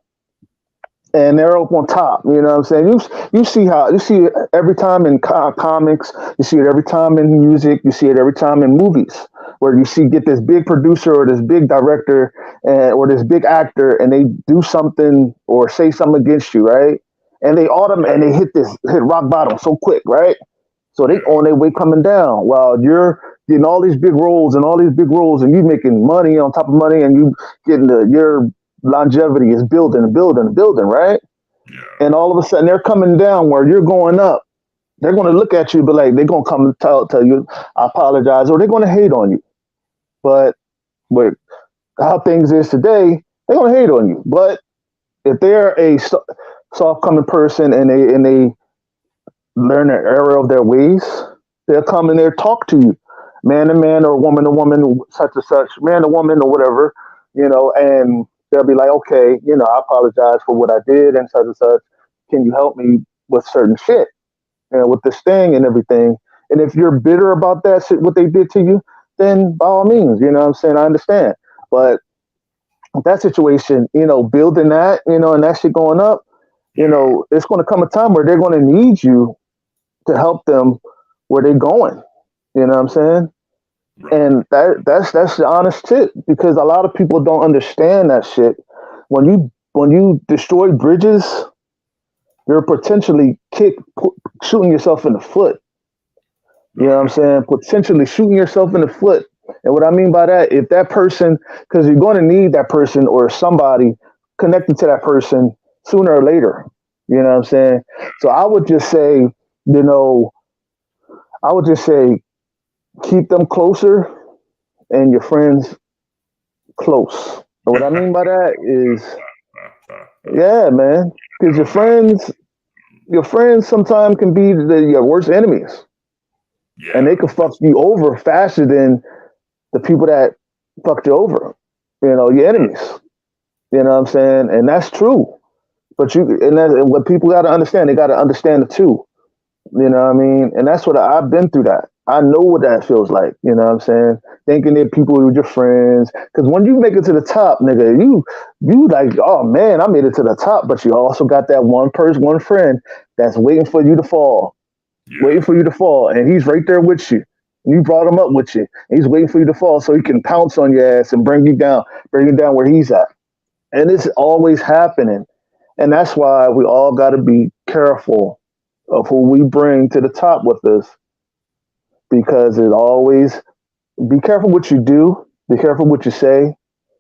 and they're up on top, you know what I'm saying? You see it every time in comics, you see it every time in music, you see it every time in movies, where you get this big producer or this big director or this big actor, and they do something or say something against you, right? And they hit rock bottom so quick, right? So they on their way coming down while you're getting all these big roles and you making money on top of money, and you getting your longevity is building and building and building, right? Yeah. And all of a sudden they're coming down where you're going up. They're going to look at you, but like they're going to come and tell you, I apologize, or they're going to hate on you. But with how things is today, they're going to hate on you. But if they're a soft coming person and they learn the error of their ways, they'll come in there, talk to you, man to man or woman to woman, such and such, man to woman or whatever, and they'll be like, okay, I apologize for what I did and such and such. Can you help me with certain shit and with this thing and everything? And if you're bitter about that shit, what they did to you, then by all means, you know what I'm saying? I understand. But that situation, building that, and that shit going up, it's going to come a time where they're going to need you to help them where they're going. You know what I'm saying? And that's the honest shit, because a lot of people don't understand that shit. When you destroy bridges, you're potentially shooting yourself in the foot. You know what I'm saying? Potentially shooting yourself in the foot. And what I mean by that, if that person, because you're going to need that person or somebody connected to that person sooner or later. You know what I'm saying? So I would just say, keep them closer and your friends close. And what I mean by that is, yeah, man, because your friends sometimes can be your worst enemies. Yeah. And they can fuck you over faster than the people that fucked you over. Your enemies. You know what I'm saying? And that's true. But and what people got to understand, they got to understand it too. You know what I mean? And that's what I've been through that. I know what that feels like. You know what I'm saying? Thinking that people are your friends. Because when you make it to the top, nigga, you like, oh man, I made it to the top. But you also got that one friend that's waiting for you to fall. Yeah. Waiting for you to fall. And he's right there with you. And you brought him up with you. And he's waiting for you to fall so he can pounce on your ass and bring you down where he's at. And it's always happening. And that's why we all got to be careful of who we bring to the top with us, because it always, be careful what you do, be careful what you say,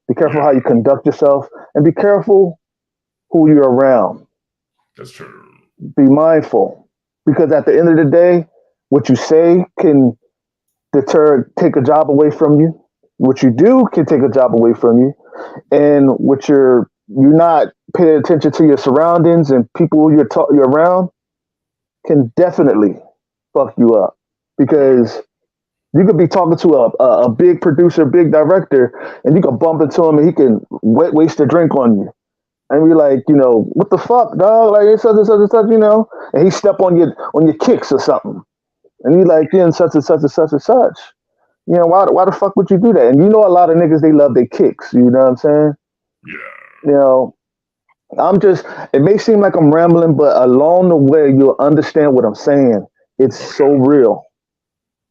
be careful how you conduct yourself, and be careful who you're around. That's true. Be mindful, because at the end of the day, what you say can take a job away from you. What you do can take a job away from you, and what you're not paying attention to your surroundings and people you're around can definitely fuck you up, because you could be talking to a big producer, big director, and you can bump into him and he can waste a drink on you. And you're like, what the fuck, dog? Like, it's such and such and such, and he step on your kicks or something. And you're like, yeah, such and such and such and such. Why the fuck would you do that? And a lot of niggas, they love their kicks. You know what I'm saying? Yeah. It may seem like I'm rambling, but along the way, you'll understand what I'm saying. It's so real.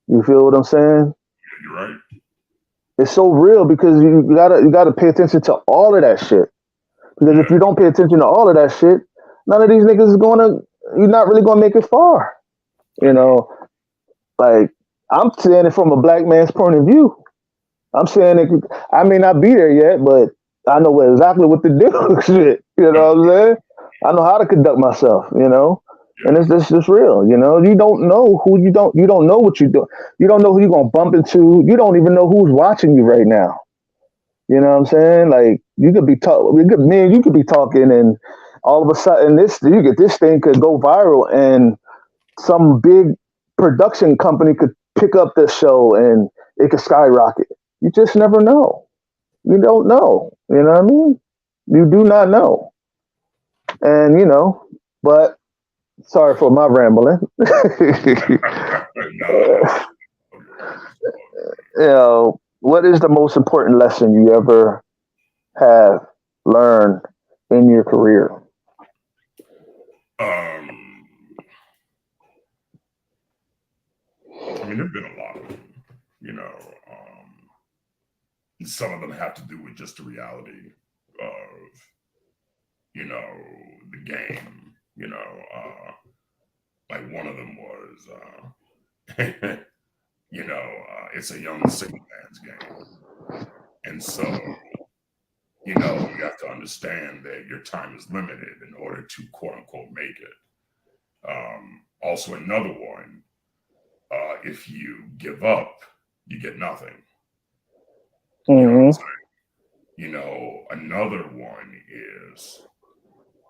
You feel what I'm saying? You're right. It's so real because you gotta pay attention to all of that shit. Because if you don't pay attention to all of that shit, none of these niggas is gonna. You're not really gonna make it far. You know, like I'm saying it from a black man's point of view. I'm saying it. I may not be there yet, but I know exactly what to do. Shit, you know what I'm saying? I know how to conduct myself. You know, and it's just real. You know, you don't know who you don't know what you do. You don't know who you're gonna bump into. You don't even know who's watching you right now. You know what I'm saying? Like you could be me and you could be talking, and all of a sudden this thing could go viral, and some big production company could pick up this show, and it could skyrocket. You just never know. You don't know. You know what I mean? You do not know. And but sorry for my rambling. What is the most important lesson you ever have learned in your career? I mean, there've been a lot of them, some of them have to do with just the reality of, the game, like one of them was, it's a young single man's game. And so, you have to understand that your time is limited in order to quote unquote make it. Also another one, if you give up, you get nothing. Mm-hmm. Another one is,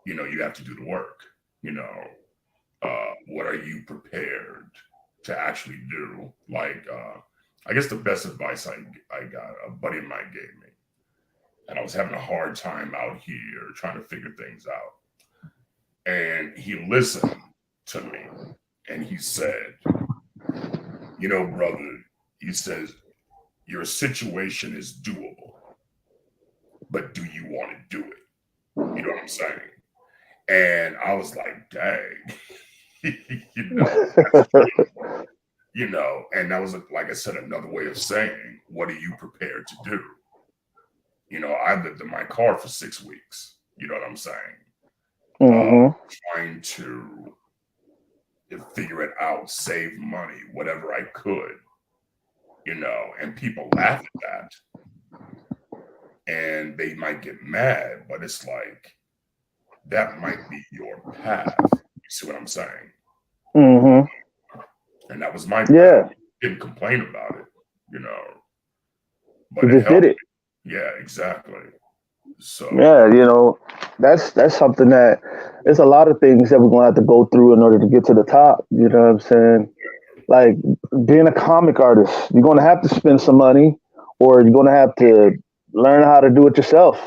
you have to do the work. What are you prepared to actually do? Like, I guess the best advice I got, a buddy of mine gave me, and I was having a hard time out here trying to figure things out. And he listened to me and he said, brother, he says, your situation is doable, but do you want to do it? You know what I'm saying? And I was like, dang, and that was, like I said, another way of saying, what are you prepared to do? I lived in my car for 6 weeks. You know what I'm saying? Mm-hmm. Trying to figure it out, save money, whatever I could, and people laugh at that and they might get mad, but it's like, that might be your path. You see what I'm saying? Mm-hmm. And that was my path. Didn't complain about it, but it just did it. Yeah, exactly. So yeah, that's something that it's a lot of things that we're gonna have to go through in order to get to the top. You know what I'm saying? Like being a comic artist, you're gonna have to spend some money, or you're gonna have to learn how to do it yourself.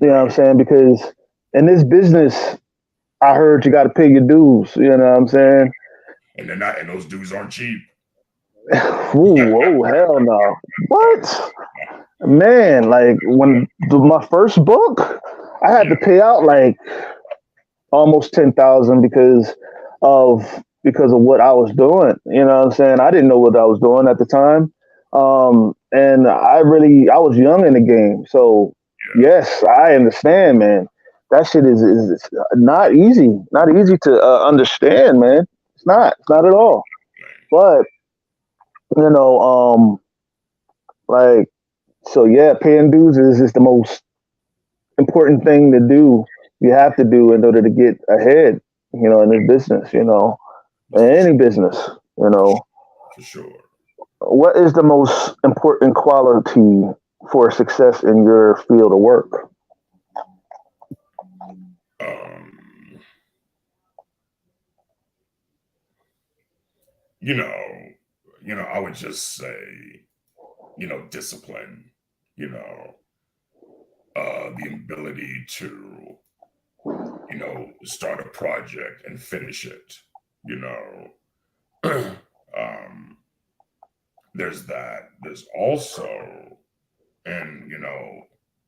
You know what I'm saying? Because in this business, I heard you got to pay your dues. You know what I'm saying? And they're not, and those dues aren't cheap. Whoa, hell no! What? Man, like when my first book, I had to pay out like almost 10,000 because of what I was doing. You know what I'm saying? I didn't know what I was doing at the time. And I was young in the game. So yes, I understand, man. That shit is not easy. Not easy to understand, man. It's not at all. But, like, so yeah, paying dues is the most important thing to do. You have to do in order to get ahead, in this business, in any business, For sure. What is the most important quality for success in your field of work? I would just say, discipline, the ability to, start a project and finish it, there's that. There's also, and,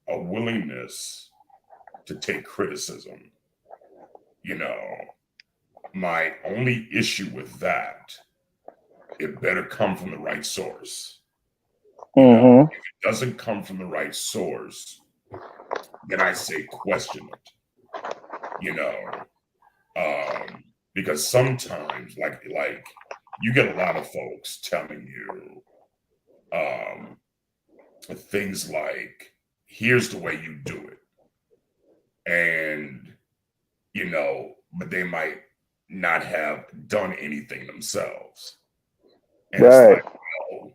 a willingness to take criticism. My only issue with that, it better come from the right source. If it doesn't come from the right source, then I say question it. Because sometimes, like you get a lot of folks telling you things like, "Here's the way you do it," and but they might not have done anything themselves, and it's like, well,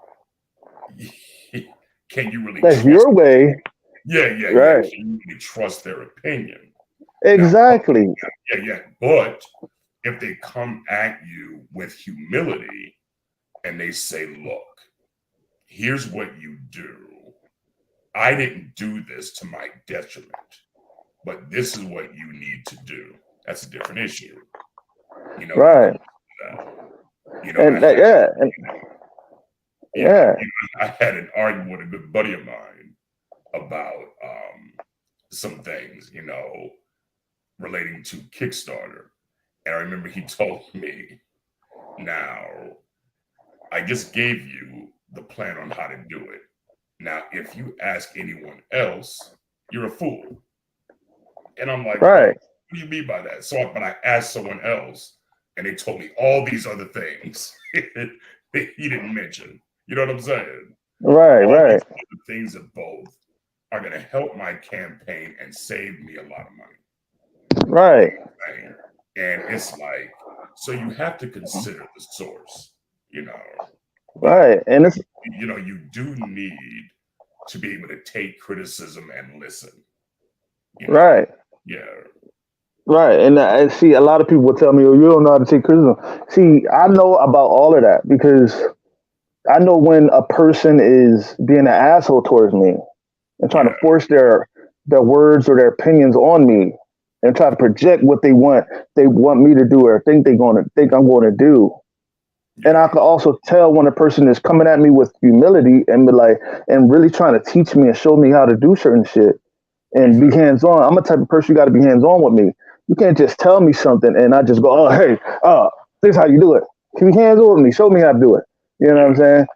can you really That's trust? your way. Yeah. Right. Can you really trust their opinion? Exactly. Now, yeah. But if they come at you with humility and they say, "Look, here's what you do. I didn't do this to my detriment, but this is what you need to do." That's a different issue. Right. I had an argument with a good buddy of mine about some things, relating to Kickstarter. And I remember he told me, "Now, I just gave you the plan on how to do it. Now, if you ask anyone else, you're a fool." And I'm like, right. "Well, what do you mean by that?" But I asked someone else, and they told me all these other things that he didn't mention. You know what I'm saying? Right. All Right. these other things that both are going to help my campaign and save me a lot of money. Right. And it's like, so you have to consider the source, Right. And it's you do need to be able to take criticism and listen. Right. Yeah. Right. And I see a lot of people will tell me, "Oh, you don't know how to take criticism." See, I know about all of that because I know when a person is being an asshole towards me and trying to force their words or their opinions on me and try to project what they want me to do or think I'm going to do. And I can also tell when a person is coming at me with humility and be like, and really trying to teach me and show me how to do certain shit and be hands on. I'm a type of person you got to be hands on with me. You can't just tell me something and I just go, "Oh, hey, this is how you do it." Can you be hands on with me? Show me how to do it. You know what I'm saying?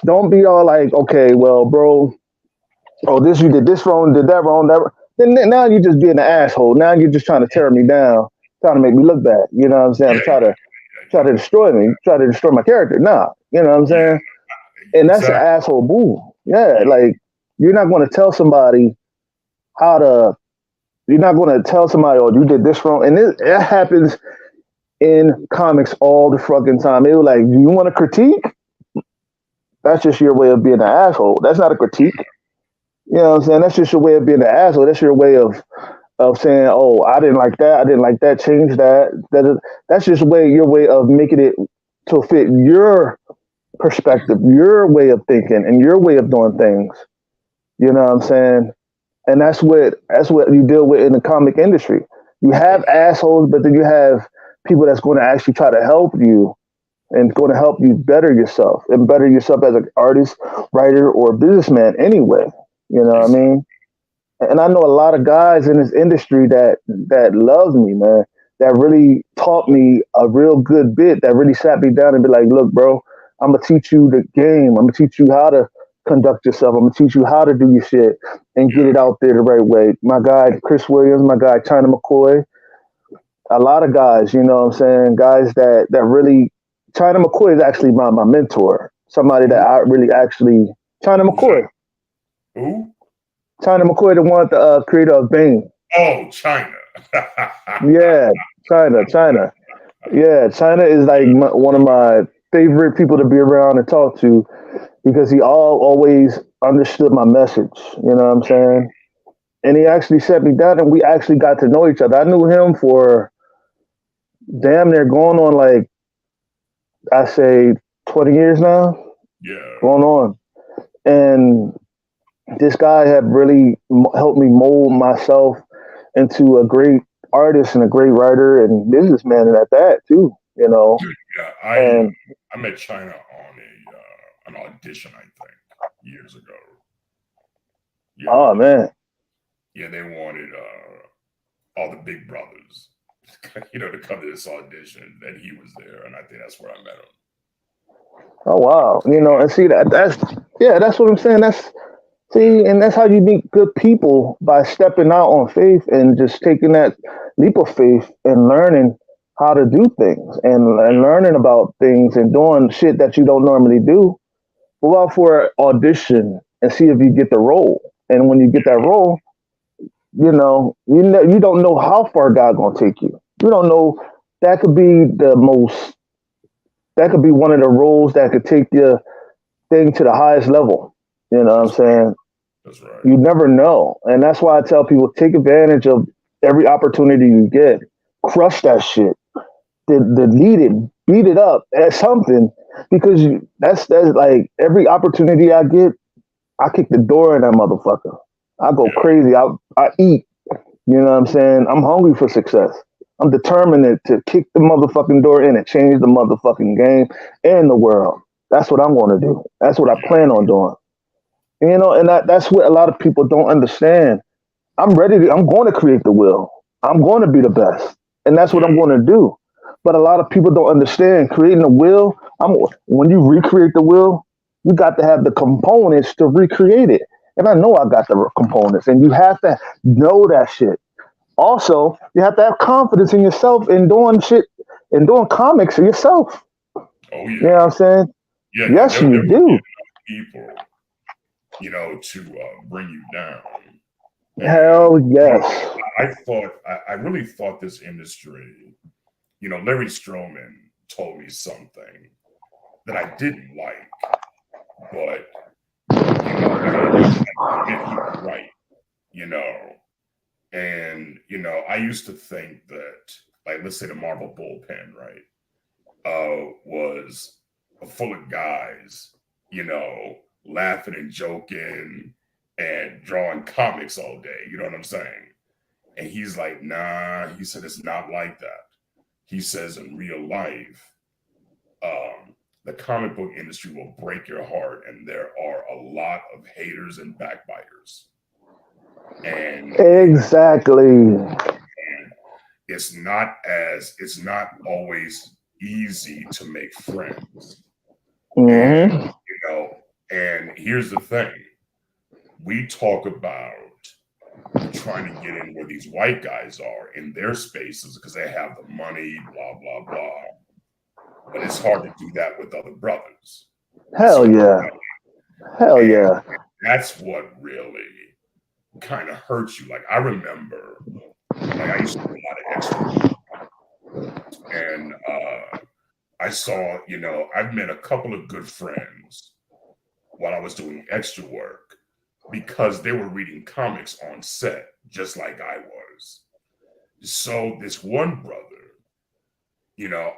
Don't be all like, "Okay, well, bro, this you did this wrong, did that wrong, that." Then now you're just being an asshole. Now you're just trying to tear me down, trying to make me look bad. You know what I'm saying? Try to destroy me, try to destroy my character. Nah, you know what I'm saying? And that's an asshole move. Yeah, like you're not going to tell somebody how to. You're not going to tell somebody, "Oh, you did this wrong," and it happens in comics all the fucking time. It was like, "Do you want to critique?" That's just your way of being an asshole. That's not a critique. You know what I'm saying? That's just your way of being an asshole. That's your way of saying, "Oh, I didn't like that. I didn't like that. Change that." That's just your way of making it to fit your perspective, your way of thinking, and your way of doing things. You know what I'm saying? And that's what you deal with in the comic industry. You have assholes, but then you have people that's going to actually try to help you and going to help you better yourself and better yourself as an artist, writer, or businessman anyway. You know what I mean? And I know a lot of guys in this industry that love me, man, that really taught me a real good bit, that really sat me down and be like, "Look, bro, I'm gonna teach you the game. I'm gonna teach you how to conduct yourself. I'm gonna teach you how to do your shit and get it out there the right way." My guy Chris Williams, my guy China McCoy, a lot of guys, you know what I'm saying? Guys that really China McCoy is actually my mentor. Somebody that I really actually China McCoy. Who? China McCoy, the one, the creator of Bane. Oh, China. Yeah, China. Yeah, China is like one of my favorite people to be around and talk to because he always understood my message. You know what I'm saying? And he actually set me down, and we actually got to know each other. I knew him for damn near going on like I say 20 years now. Yeah. Going on, and this guy had really helped me mold myself into a great artist and a great writer and businessman, and at that too, you know. Yeah, I met China on an audition, I think, years ago. Yeah. Oh man. Yeah, they wanted all the big brothers, to come to this audition, and he was there, and I think that's where I met him. Oh wow, and see that's what I'm saying. And that's how you meet good people by stepping out on faith and just taking that leap of faith and learning how to do things and learning about things and doing shit that you don't normally do. Go out for an audition and see if you get the role. And when you get that role, you don't know how far God gonna take you. You don't know that could be that could be one of the roles that could take your thing to the highest level. You know what I'm That's right. saying? That's right. You never know. And that's why I tell people take advantage of every opportunity you get. Crush that shit. Delete it. Beat it up at something. Because that's like every opportunity I get, I kick the door in that motherfucker. I go Yeah. crazy. I eat. You know what I'm saying? I'm hungry for success. I'm determined to kick the motherfucking door in and change the motherfucking game and the world. That's what I'm going to do. That's what I Yeah. plan on doing. And that's what a lot of people don't understand. I'm going to create the will. I'm going to be the best. And that's what Yeah. I'm going to do. But a lot of people don't understand creating a will. When you recreate the will, you got to have the components to recreate it. And I know I got the components. And you have to know that shit. Also, you have to have confidence in yourself in doing shit and doing comics for yourself. Oh You know yeah. what I'm saying? Yeah. Yeah. Yes, There you will be do. people, to bring you down. And Hell yes. I really thought this industry, Larry Stroman told me something that I didn't like, but I admit he was right, you know. And I used to think that, like, let's say the Marvel bullpen, right, was full of guys, laughing and joking and drawing comics all day. You know what I'm saying? And he's like, nah. He said it's not like that. He says in real life, the comic book industry will break your heart, and there are a lot of haters and backbiters. And Exactly. it's not always easy to make friends. And Hmm. you know, and here's the thing: we talk about trying to get in where these white guys are in their spaces because they have the money, blah blah blah. But it's hard to do that with other brothers. You see Hell what I'm yeah. Hell saying? And yeah. that's what really kind of hurts you. Like I remember, like I used to do a lot of extra work, and I saw, I've met a couple of good friends while I was doing extra work because they were reading comics on set, just like I was. So this one brother,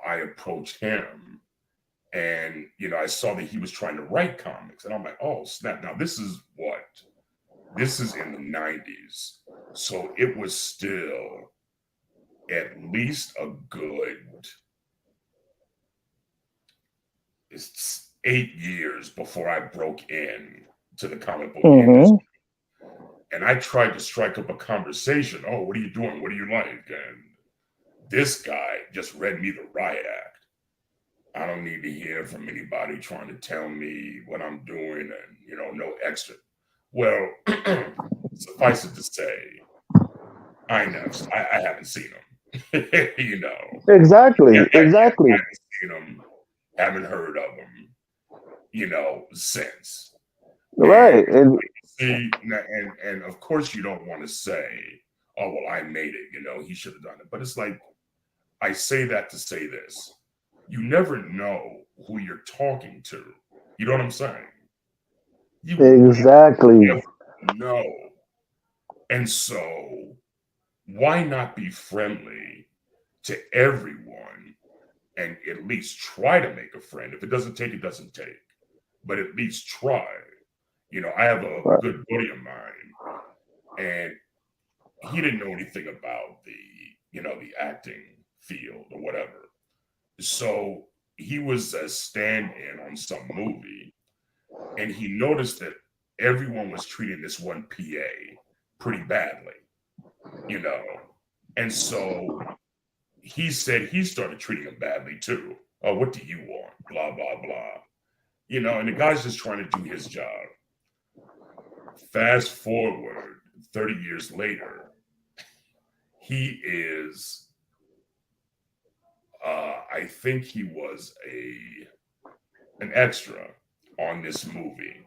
I approached him and, I saw that he was trying to write comics. And I'm like, oh, snap. Now, this is what? This is in the 90s. So it was still at least a good it's 8 years before I broke in to the comic book Hmm. industry. And I tried to strike up a conversation. Oh, what are you doing? What do you like? And this guy just read me the riot act. I don't need to hear from anybody trying to tell me what I'm doing and, no extra. Well, suffice it to say, I haven't seen him. Exactly. I Exactly. haven't seen him, haven't heard of him, since. And Right. And see, and of course you don't want to say, "Oh well, I made it." He should have done it. But it's like I say that to say this: you never know who you're talking to. You know what I'm saying? You exactly. never know. And so, why not be friendly to everyone and at least try to make a friend? If it doesn't take, it doesn't take. But at least try. I have a Right. good buddy of mine, and he didn't know anything about the acting field or whatever. So he was a stand-in on some movie, and he noticed that everyone was treating this one PA pretty badly, you know. And so he said he started treating him badly too. Oh, what do you want? Blah blah blah. And the guy's just trying to do his job. Fast forward 30 years later, he is, I think he was an extra on this movie,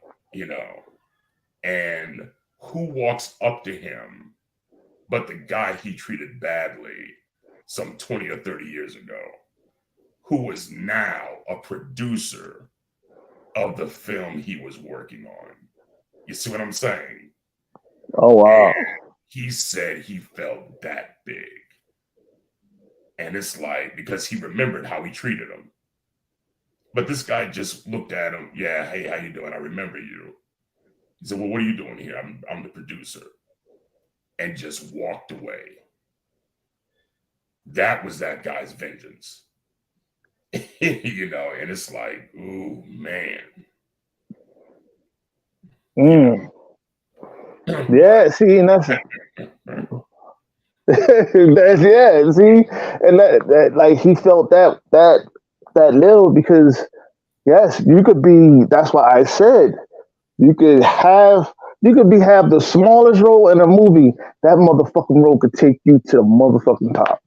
and who walks up to him but the guy he treated badly some 20 or 30 years ago, who is now a producer of the film he was working on. You see what I'm saying? Oh, wow. And he said he felt that big. And it's like, because he remembered how he treated him. But this guy just looked at him. Yeah, hey, how you doing? I remember you. He said, well, what are you doing here? I'm the producer. And just walked away. That was that guy's vengeance. And it's like, ooh, man. Yeah, see, and that's yeah, see, and that like he felt that little because yes, you could be. That's why I said you could have the smallest role in a movie. That motherfucking role could take you to the motherfucking top.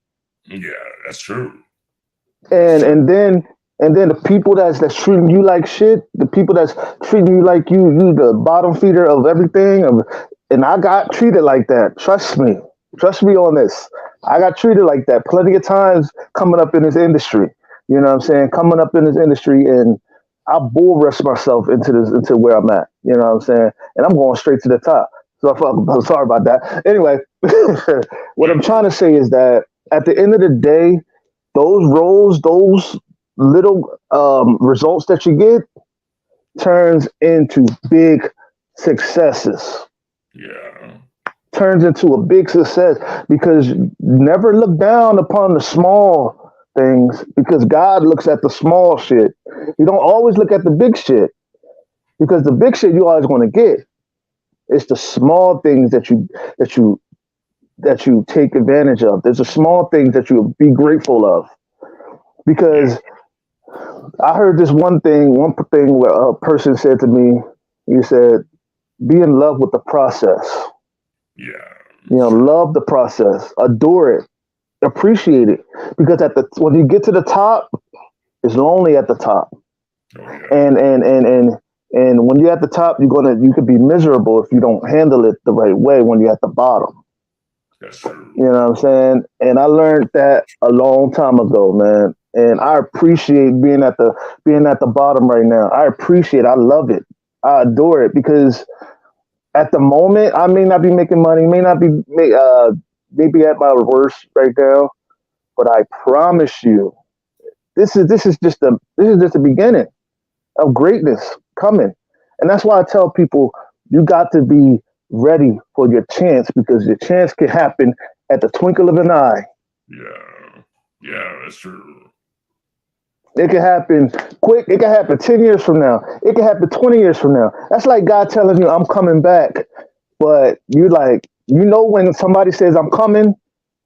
Yeah, that's true. And then the people that's treating you like shit, the people that's treating you like you the bottom feeder of everything. And I got treated like that. Trust me on this. I got treated like that plenty of times coming up in this industry. You know what I'm saying? Coming up in this industry, and I bull rush myself into where I'm at. You know what I'm saying? And I'm going straight to the top. So I'm sorry about that. Anyway, what I'm trying to say is that at the end of the day, those roles, those little results that you get turns into big successes. Yeah. Turns into a big success because never look down upon the small things because God looks at the small shit. You don't always look at the big shit because the big shit you always going to get. It's the small things that you take advantage of. There's the small things that you be grateful of. Because I heard this one thing where a person said to me, he said, be in love with the process. Yeah. Love the process, adore it, appreciate it. Because when you get to the top, it's lonely at the top. Oh, yeah. And when you're at the top, you could be miserable if you don't handle it the right way when you're at the bottom. That's true. You know what I'm saying? And I learned that a long time ago, man. And I appreciate being at the bottom right now. I love it. I adore it because at the moment I may not be making money, may not be maybe at my worst right now, but I promise you, this is just the beginning of greatness coming. And that's why I tell people you got to be ready for your chance because your chance can happen at the twinkle of an eye. Yeah, that's true. It can happen quick. It can happen 10 years from now. It can happen 20 years from now. That's like God telling you, I'm coming back. But you when somebody says I'm coming,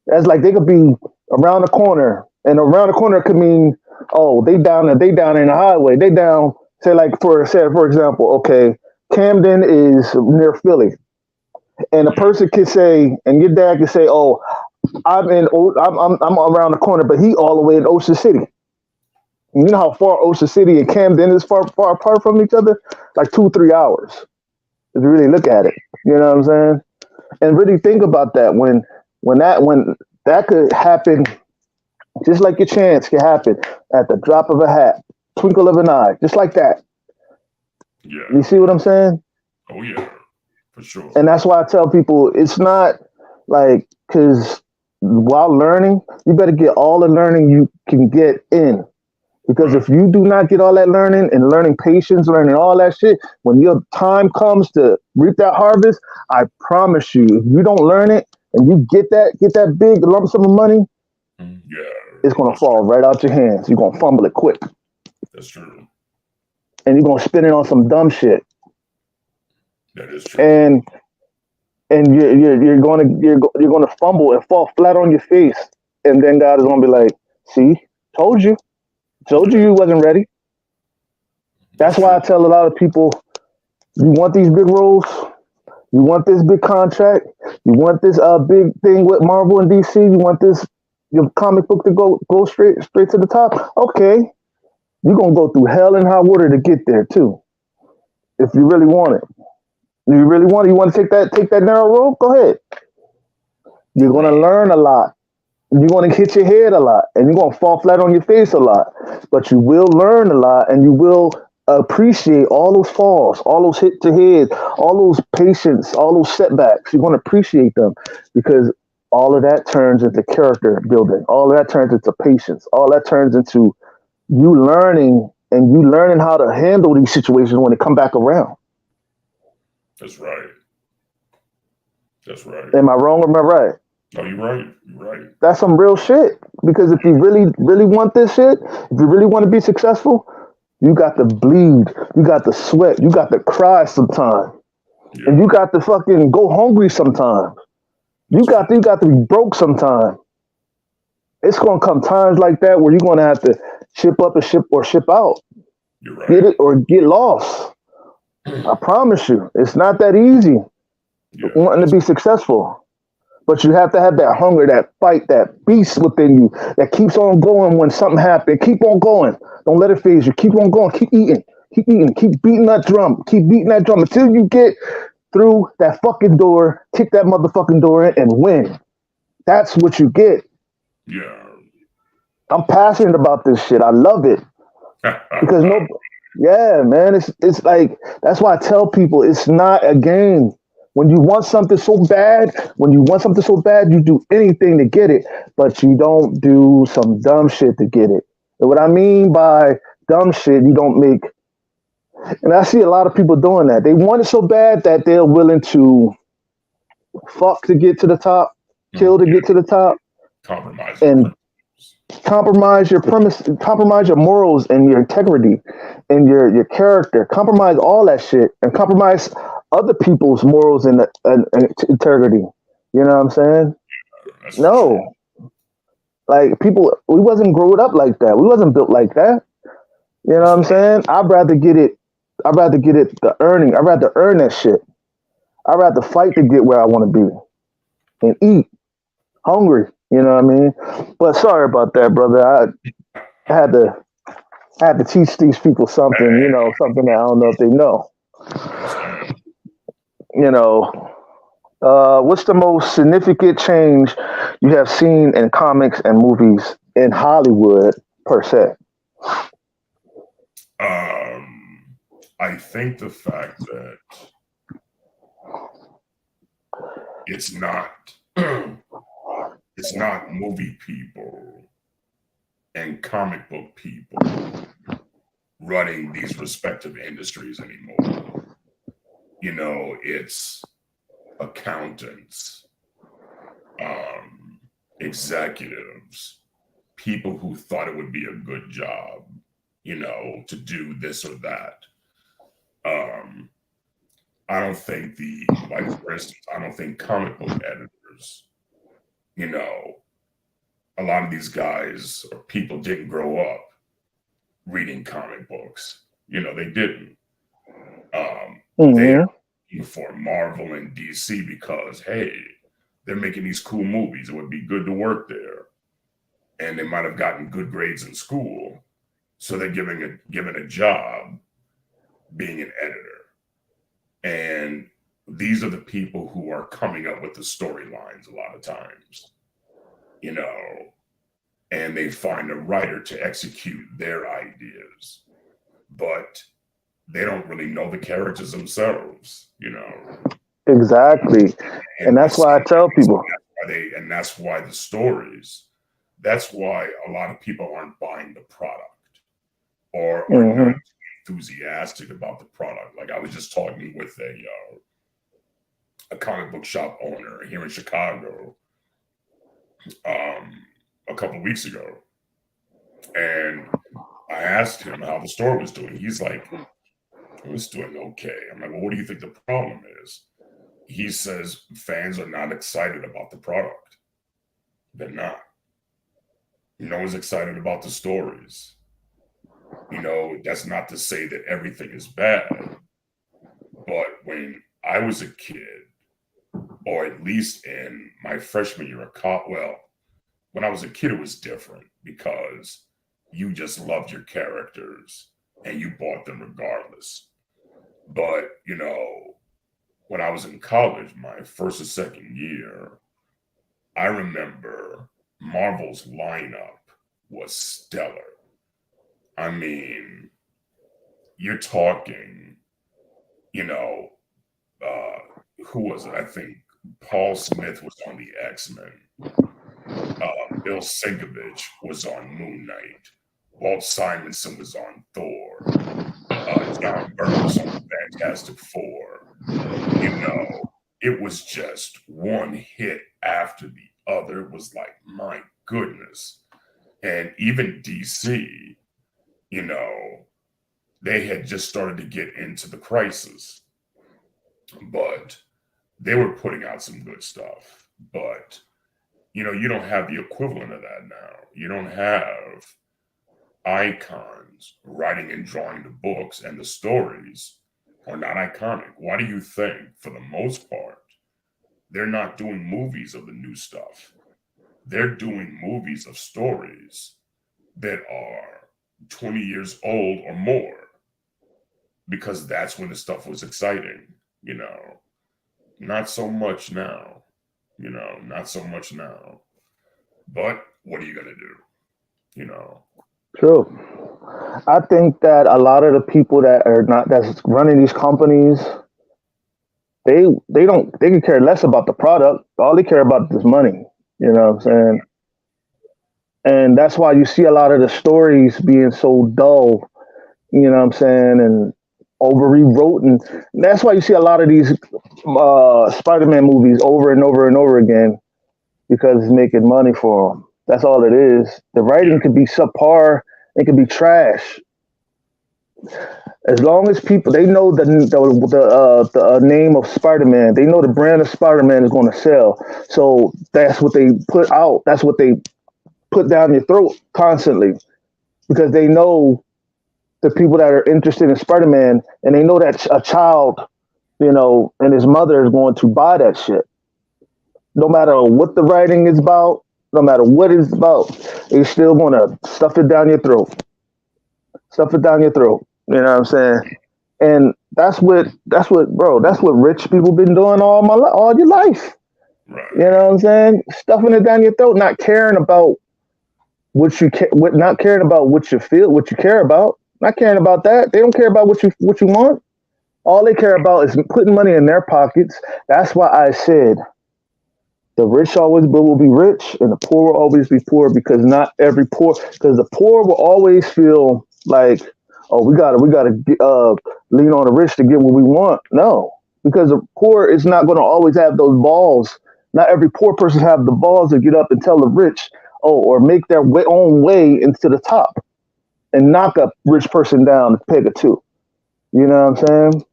that's like they could be around the corner. And around the corner could mean, oh, they down in the highway. They down, say for example, okay, Camden is near Philly. And a person could say, and your dad could say, oh, I'm around the corner, but he all the way in Ocean City. You know how far Ocean City and Camden is far apart from each other? Like 2-3 hours. If you really look at it. You know what I'm saying? And really think about that when that could happen, just like your chance could happen at the drop of a hat, twinkle of an eye, just like that. Yeah. You see what I'm saying? Oh yeah, for sure. And that's why I tell people it's not like, because while learning, you better get all the learning you can get in. Because if you do not get all that learning and learning patience, learning all that shit, when your time comes to reap that harvest, I promise you, if you don't learn it and you get that big lump sum of money, it's gonna fall right out your hands. You're gonna fumble it quick. That's true. And you're gonna spend it on some dumb shit. That is true. And you're gonna fumble and fall flat on your face, and then God is gonna be like, "See, told you." Told you wasn't ready. That's why I tell a lot of people, you want these big roles, you want this big contract, you want this big thing with Marvel and DC, you want this your comic book to go straight to the top. Okay, you're gonna go through hell and high water to get there too. If you really want it, you really want it. You want to take that narrow road? Go ahead. You're gonna learn a lot. You're gonna hit your head a lot, and you're gonna fall flat on your face a lot. But you will learn a lot, and you will appreciate all those falls, all those hit to head, all those patience, all those setbacks. You're gonna appreciate them because all of that turns into character building. All of that turns into patience. All that turns into you learning and you learning how to handle these situations when they come back around. That's right. That's right. Am I wrong or am I right? No, you're right. You're right. That's some real shit. Because if you really want this shit, if you really want to be successful, you got to bleed, you got to sweat, you got to cry sometimes, and you got to fucking go hungry sometimes. You got to be broke sometimes. It's gonna come times like that where you're gonna have to ship up and ship out. You're right. Get it or get lost. I promise you, it's not that easy wanting to be successful. But you have to have that hunger, that fight, that beast within you that keeps on going when something happens. Keep on going. Don't let it phase you. Keep on going. Keep eating. Keep eating. Keep beating that drum. Keep beating that drum until you get through that fucking door, kick that motherfucking door in, and win. That's what you get. Yeah. I'm passionate about this shit. I love it. Because yeah, man, it's like, that's why I tell people it's not a game. When you want something so bad, you do anything to get it, but you don't do some dumb shit to get it. And what I mean by dumb shit, you don't make, and I see a lot of people doing that. They want it so bad that they're willing to fuck to get to the top, kill to get to the top, compromise your premise, compromise your morals and your integrity and your character, compromise all that shit, and compromise other people's morals and integrity. You know what I'm saying? No. Like, people, we wasn't growing up like that. We wasn't built like that. You know what I'm saying? I'd rather get it the earning. I'd rather earn that shit. I'd rather fight to get where I want to be and eat. Hungry. You know what I mean? But sorry about that, brother. I had to teach these people something, you know, something that I don't know if they know. You know, what's the most significant change you have seen in comics and movies in Hollywood per se? I think the fact that it's not movie people and comic book people running these respective industries anymore. You know, it's accountants, executives, people who thought it would be a good job, you know, to do this or that. I don't think for instance, I don't think comic book editors, you know, a lot of these guys or people didn't grow up reading comic books. You know, they didn't. They're looking for Marvel and DC because, hey, they're making these cool movies. It would be good to work there. And they might have gotten good grades in school. So they're given a job being an editor. And these are the people who are coming up with the storylines a lot of times, you know, and they find a writer to execute their ideas, but they don't really know the characters themselves, you know. Exactly. And that's why I tell people. That's why the stories, that's why a lot of people aren't buying the product or are not enthusiastic about the product. Like, I was just talking with a comic book shop owner here in Chicago a couple of weeks ago, and I asked him how the store was doing. He's like, it was doing okay. I'm like, well, what do you think the problem is? He says fans are not excited about the product. They're not. No one's excited about the stories. That's not to say that everything is bad, but when I was a kid, or at least in my freshman year of college, well, when I was a kid, it was different because you just loved your characters and you bought them regardless. But, when I was in college, my first or second year, I remember Marvel's lineup was stellar. I mean, you're talking, who was it? I think Paul Smith was on the X-Men. Bill Sienkiewicz was on Moon Knight. Walt Simonson was on Thor. John Byrne was on Fantastic Four. It was just one hit after the other. It was like, my goodness. And even DC, they had just started to get into the crisis. But they were putting out some good stuff. But, you don't have the equivalent of that now. You don't have icons writing and drawing the books, and the stories are not iconic. Why do you think, for the most part, they're not doing movies of the new stuff? They're doing movies of stories that are 20 years old or more, because that's when the stuff was exciting, Not so much now, not so much now. But what are you going to do, True. I think that a lot of the people that's running these companies, they can care less about the product. All they care about is money. You know what I'm saying? And that's why you see a lot of the stories being so dull, you know what I'm saying, and over rewrote, and that's why you see a lot of these Spider-Man movies over and over and over again, because it's making money for them. That's all it is. The writing could be subpar, it could be trash. As long as people they know the name of Spider-Man, they know the brand of Spider-Man is going to sell. So that's what they put out. That's what they put down your throat constantly, because they know the people that are interested in Spider-Man, and they know that a child, and his mother is going to buy that shit. No matter what the writing is about, no matter what it's about, they're still going to stuff it down your throat. Stuff it down your throat. You know what I'm saying? And that's what rich people been doing all your life. Right. You know what I'm saying? Stuffing it down your throat, not caring about not caring about what you feel, what you care about. Not caring about that. They don't care about what you want. All they care about is putting money in their pockets. That's why I said the rich always will be rich and the poor will always be poor, because the poor will always feel like, oh, we gotta lean on the rich to get what we want. No, because the poor is not going to always have those balls. Not every poor person have the balls to get up and tell the rich, or make their own way into the top and knock a rich person down a peg or two. You know what I'm saying?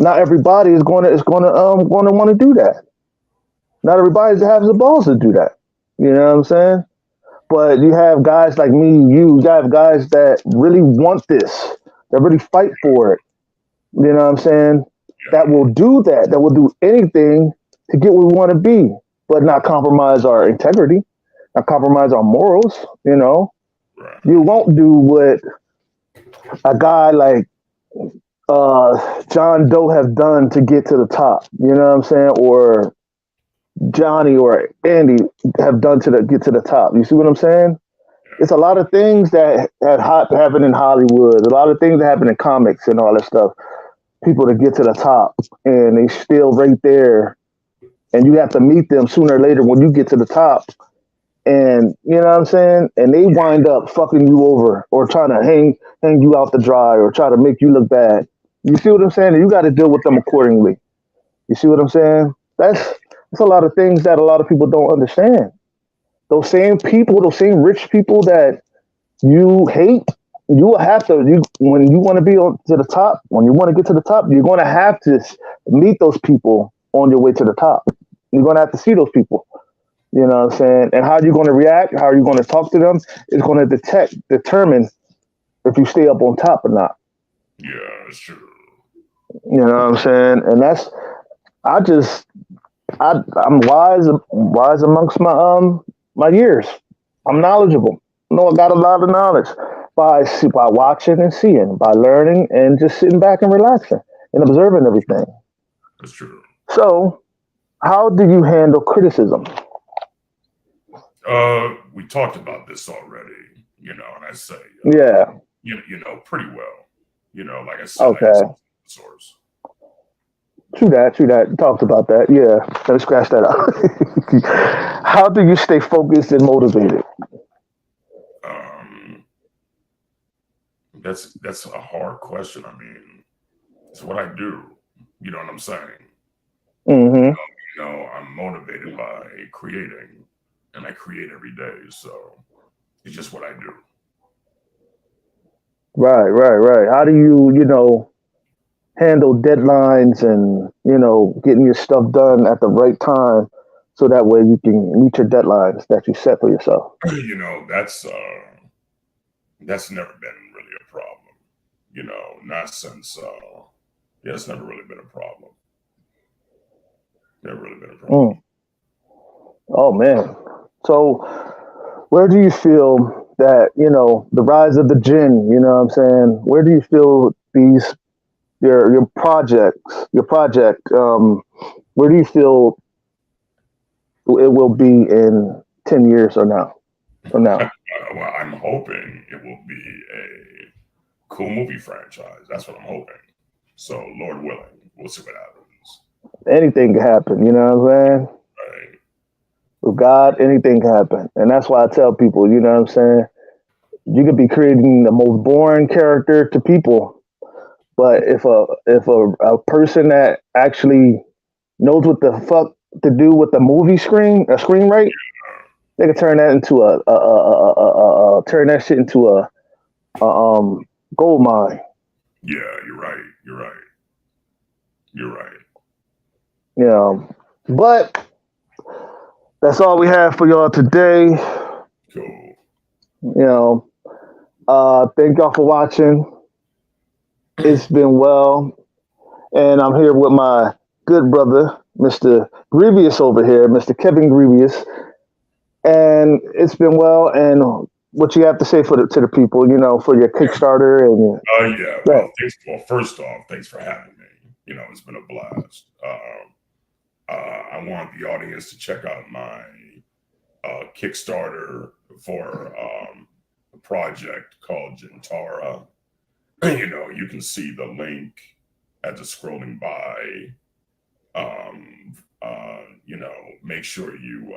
Not everybody is going to want to do that. Not everybody has the balls to do that. You know what I'm saying? But you have guys like me, you have guys that really want this, that really fight for it. You know what I'm saying? That will do that. That will do anything to get where we want to be, but not compromise our integrity, not compromise our morals. You won't do what a guy like John Doe have done to get to the top. You know what I'm saying? Or Johnny or Andy have done to get to the top. You see what I'm saying? It's a lot of things that happen in Hollywood, a lot of things that happen in comics and all that stuff. People to get to the top, and they still right there, and you have to meet them sooner or later when you get to the top. And you know what I'm saying? And they wind up fucking you over, or trying to hang you out to dry, or try to make you look bad. You see what I'm saying? And you got to deal with them accordingly. You see what I'm saying? That's a lot of things that a lot of people don't understand. Those same people, those same rich people that you hate, you have to, when you want to be to the top, when you want to get to the top, you're going to have to meet those people on your way to the top. You're going to have to see those people. You know what I'm saying? And how are you going to react? How are you going to talk to them? It's going to determine if you stay up on top or not. Yeah, it's true. You know what I'm saying? And that's I'm wise amongst my years. I'm knowledgeable. I know I got a lot of knowledge by watching and seeing, by learning and just sitting back and relaxing and observing everything. That's true. So, how do you handle criticism? We talked about this already, and I say, Yeah. Pretty well. Like I said, Okay. I guess the source. True that. Talked about that. Yeah. Let me scratch that out. How do you stay focused and motivated? That's a hard question. I mean, it's what I do. You know what I'm saying? Mm-hmm. I'm motivated by creating, and I create every day. So it's just what I do. Right. How do you, handle deadlines and, getting your stuff done at the right time so that way you can meet your deadlines that you set for yourself? That's never been really a problem. Not since it's never really been a problem. Never really been a problem. Oh man. So where do you feel that, the rise of the jinn, you know what I'm saying? Where do you feel your project, where do you feel it will be in 10 years or now? Well, I'm hoping it will be a cool movie franchise. That's what I'm hoping. So, Lord willing, we'll see what happens. Anything can happen, you know what I'm saying? Right. With God, anything can happen. And that's why I tell people, you know what I'm saying? You could be creating the most boring character to people, but if a person that actually knows what the fuck to do with the movie screenwrite, they can turn that into turn that shit into a gold mine. Yeah, you're right. But that's all we have for y'all today. Cool. Thank y'all for watching. It's been well, and I'm here with my good brother, Mr. Grevioux over here, Mr. Kevin Grevioux, and it's been well. And what you have to say to the people, for your Kickstarter and Well, first off, thanks for having me. It's been a blast. I want the audience to check out my Kickstarter for a project called Gentara. You can see the link as it's scrolling by. Make sure you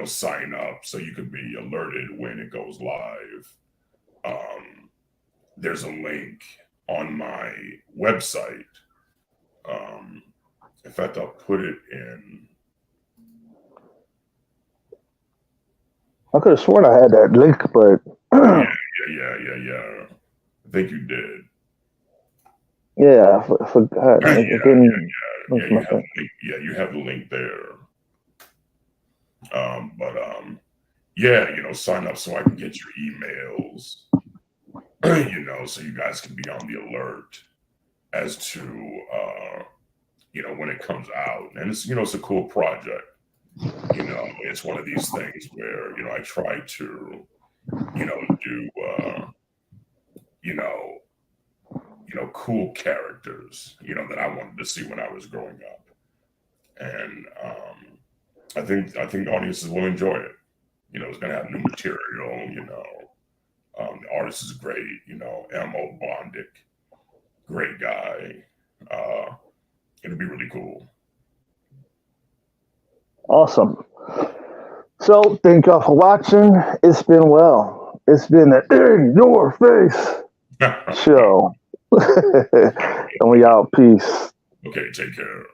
sign up so you can be alerted when it goes live. There's a link on my website. In fact, I'll put it in. I could have sworn I had that link, but yeah. I think you did. Yeah, I forgot. You have the link there. Sign up so I can get your emails. So you guys can be on the alert as to when it comes out. And it's a cool project. It's one of these things where I try to do cool characters that I wanted to see when I was growing up. And I think audiences will enjoy it. It's gonna have new material, the artist is great, M.O. Bondic, great guy. It'll be really cool. Awesome. So thank y'all for watching. It's been well. It's been an in your face show. And we out. Peace. Okay, take care.